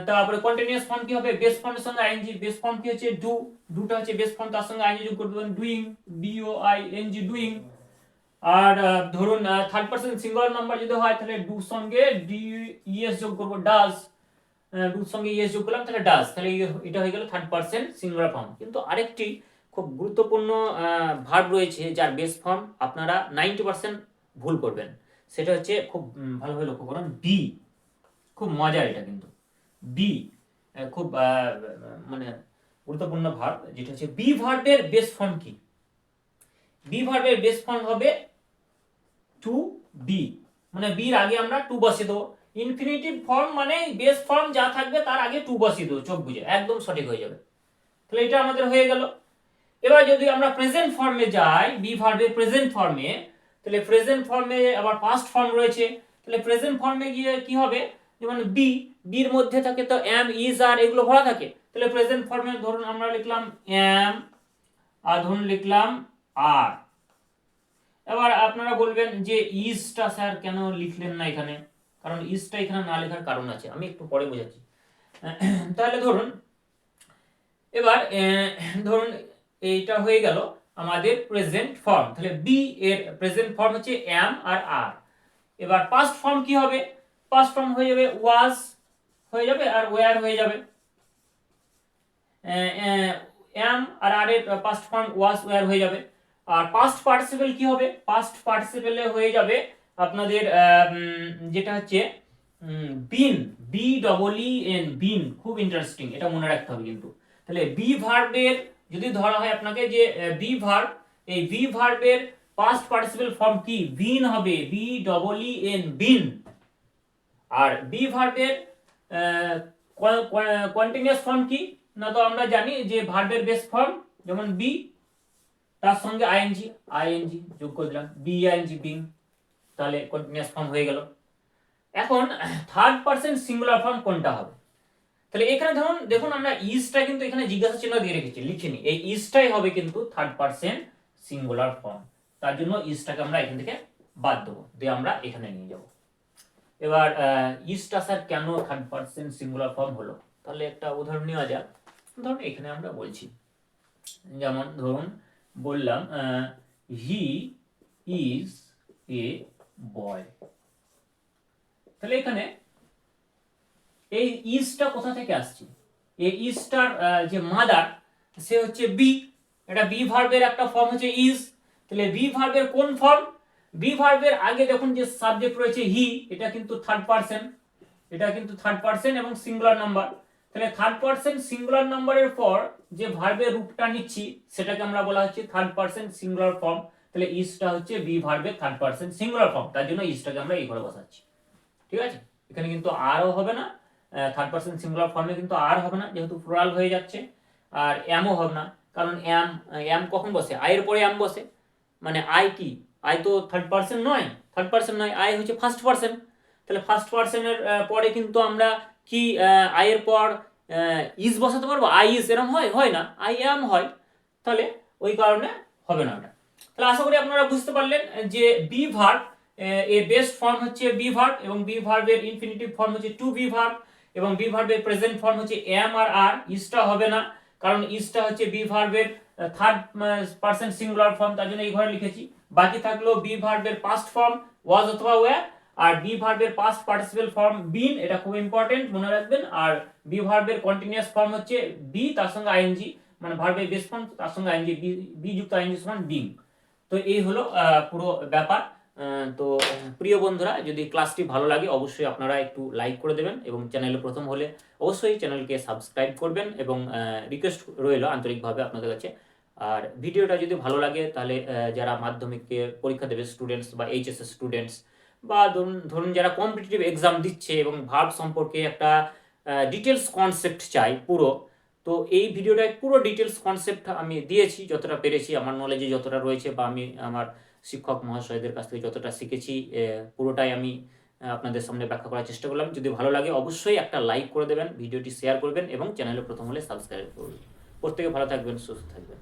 তারপরে কন্টিনিউয়াস ফর্ম কি হবে, বেস ফর্মের সঙ্গে আইএনজি, বেস ফর্ম কি হচ্ছে ডু, ডুটা হচ্ছে বেস ফর্ম, তার সঙ্গে আইএনজি যোগ করতে পারেন ডুইং, DOING ডুইং। আর ধরুন থার্ড পারসন সিঙ্গুলার নাম্বার যদি হয় তাহলে ডু সঙ্গে DES যোগ করবো ডাজ, ডুর সঙ্গে ইএস যোগ করলাম তাহলে ডাজ, তাহলে এটা হয়ে গেল থার্ড পারসন সিঙ্গুলার ফর্ম। কিন্তু আরেকটি খুব গুরুত্বপূর্ণ ভার্ব রয়েছে যার বেস ফর্ম আপনারা 90% ভুল করবেন, সেটা হচ্ছে খুব ভালোভাবে লক্ষ্য করুন বি। খুব মজার এটা কিন্তু বি, খুব মানে গুরুত্বপূর্ণ ভার্ব যেটা হচ্ছে বি ভার্বের বেস ফর্ম কি? বি ভার্বের বেস ফর্ম হবে টু বি, মানে বির আগে আমরা টু বসিয়ে দেবো। ইনফিনিটিভ ফর্ম মানে বেস ফর্ম যা থাকবে তার আগে টু বসিয়ে দেবো, চোখ বুঝে একদম সঠিক হয়ে যাবে। তাহলে এটা আমাদের হয়ে গেল। এবার যদি আমরা প্রেজেন্ট ফর্মে যাই, বি ভার্বের প্রেজেন্ট ফর্মে, তাহলে প্রেজেন্ট ফর্মে আবার পাস্ট ফর্ম রয়েছে, তাহলে প্রেজেন্ট ফর্মে গিয়ে কি হবে, যেমন বি, বির মধ্যে থাকে তো এম ইজ আর এগুলো ভরা থাকে, তাহলে প্রেজেন্ট ফর্মে ধরুন আমরা লিখলাম এম আর ধরুন লিখলাম আর। এবার আপনারা বলবেন যে ইজটা স্যার কেন লিখলেন না এখানে, কারণ ইজটা এখানে না লেখার কারণ আছে, আমি একটু পরে বোঝাচ্ছি। তাহলে ধরুন এবার ধরুন এইটা হয়ে গেল আমাদের প্রেজেন্ট ফর্ম, তাহলে বি এর প্রেজেন্ট ফর্ম হচ্ছে এম আর আর। এবার পাস্ট ফর্ম কি হবে, পাস্ট ফর্ম হয়ে যাবে ওয়াজ হয়ে যাবে আর ওয়্যার হয়ে যাবে। এম আর আর এর পাস্ট ফর্ম ওয়াজ ওয়্যার হয়ে যাবে। আর পাস্ট পার্টিসিপল কি হবে, পাস্ট পার্টিসিপলে হয়ে যাবে আপনাদের যেটা হচ্ছে বিন, BEEN বিন, খুব ইন্টারেস্টিং, এটা মনে রাখতে হবে কিন্তু। তাহলে বি ভার্বের যদি ধরা হয় আপনাকে যে বি ভার্ব, এই বি ভার্বের পাস্ট পার্টিসিপল ফর্ম কি, বিন হবে, BEEN বিন। আর বি ভার্বের কন্টিনিউয়াস ফর্ম কি না, তো আমরা জানি যে ভার্বের বেস ফর্ম যেমন বি, তার সঙ্গে আইএনজি যোগ করে দিলাম, BING বিং, তাহলে কন্টিনিউয়াস ফর্ম হয়ে গেল। এখন থার্ড পারসন সিঙ্গুলার ফর্ম কোনটা হবে, তাহলে এখানে ধরুন দেখুন আমরা ইজটা কিন্তু এখানে জিজ্ঞাসা চিহ্ন দিয়ে রেখেছি, লিখিনি, এই ইজটাই হবে কিন্তু থার্ড পারসন সিঙ্গুলার ফর্ম, তার জন্য ইজটাকে আমরা এখান থেকে বাদ দেবো, দিয়ে আমরা এখানে নিয়ে যাব। এবার ইজটা স্যার কেন থার্ড পারসন সিঙ্গুলার ফর্ম হলো, তাহলে একটা উদাহরণ নেওয়া যাক। ধরুন এখানে আমরা বলছি, যেমন ধরুন বললাম হি ইজ এ বয়, তাহলে এখানে এই ইজটা কোথা থেকে আসছে, এই ইজটার যে মাদার সে হচ্ছে বি, এটা বি ভার্বের একটা ফর্ম হচ্ছে ইজ, তাহলে বি ভার্বের কোন ফর্ম, বি ভার্বের আগে দেখুন যে সাবজেক্ট রয়েছে হি, এটা কিন্তু থার্ড পারসন, এটা কিন্তু থার্ড পারসন এবং সিঙ্গুলার নাম্বার, তাহলে থার্ড পারসন সিঙ্গুলার নাম্বারের পর যে ভার্বের রূপটা নিচ্ছি সেটাকে আমরা বলা হচ্ছে থার্ড পারসন সিঙ্গুলার ফর্ম, তাহলে ইজটা হচ্ছে বি ভার্বের থার্ড পারসন সিঙ্গুলার ফর্ম, তার জন্য ইজটাকে আমরা এই ঘরে বসাচ্ছি। ঠিক আছে, এখানে কিন্তু আরও হবে না, থার্ড পারসন সিঙ্গুলার ফর্মে কিন্তু আর হবে না যেহেতু প্লুরাল হয়ে যাচ্ছে, আর এমও হবে না, কারণ এম কখন বসে, আই এর পরে এম বসে, মানে আই কি, আই তো থার্ড পারসন নয়, থার্ড পারসন নয়, আই হচ্ছে ফার্স্ট পারসন, তাহলে ফার্স্ট পারসনের পরে কিন্তু আমরা কি আই এর পর ইজ বসাতে পারবো, আই ইজ এরম হয় না, আই এম হয়, তাহলে ওই কারণে হবে না ওটা। তাহলে আশা করি আপনারা বুঝতে পারলেন যে বি ভার্ব এর বেস্ট ফর্ম হচ্ছে বি ভার্ব, এবং বি ভার্বের ইনফিনিটিভ ফর্ম হচ্ছে টু বি ভার্ব, এবং বি ভার্বের প্রেজেন্ট ফর্ম হচ্ছে এম আর আর, ইজটা হবে না কারণ ইজটা হচ্ছে বি ভার্বের থার্ড পারসন সিঙ্গুলার ফর্ম, তার জন্য এই ঘরে লিখেছি। বাকি থাকলো বি ভার্বের পাস্ট ফর্ম ওয়াজ অথবা ওয়্যার, আর বি ভার্বের পাস্ট পার্টিসিপল ফর্ম বিন, এটা খুব ইম্পর্টেন্ট মনে রাখবেন, আর বি ভার্বের কন্টিনিউয়াস ফর্ম হচ্ছে বি তার সঙ্গে আইএনজি, মানে ভার্বের বেস ফর্ম তার সঙ্গে আইএনজি, বি যুক্ত আইএনজি সমান বিং। তো এই হলো পুরো ব্যাপার। তো প্রিয় বন্ধুরা, যদি ক্লাসটি ভালো লাগে অবশ্যই আপনারা একটু লাইক করে দেবেন, এবং চ্যানেলে প্রথম হলে অবশ্যই চ্যানেলকে সাবস্ক্রাইব করবেন, এবং রিকোয়েস্ট রইল আন্তরিকভাবে আপনাদের কাছে। আর ভিডিওটা যদি ভালো লাগে তাহলে যারা মাধ্যমিকে পরীক্ষা দেবে স্টুডেন্টস বা এইচএসএস স্টুডেন্টস, বা ধরুন যারা কম্পিটিটিভ এক্সাম দিচ্ছে এবং ভার্ব সম্পর্কে একটা ডিটেলস কনসেপ্ট চাই পুরো, তো এই ভিডিওটায় পুরো ডিটেলস কনসেপ্ট আমি দিয়েছি যতটা পেরেছি, আমার নলেজে যতটা রয়েছে, বা আমি আমার শিক্ষক মহাশয়দের কাছ থেকে যতটা শিখেছি পুরোটাই আমি আপনাদের সামনে ব্যাখ্যা করার চেষ্টা করলাম। যদি ভালো লাগে অবশ্যই একটা লাইক করে দেবেন, ভিডিওটি শেয়ার করবেন, এবং চ্যানেলে প্রথম হলে সাবস্ক্রাইব করবেন। প্রত্যেকে ভালো থাকবেন, সুস্থ থাকবেন।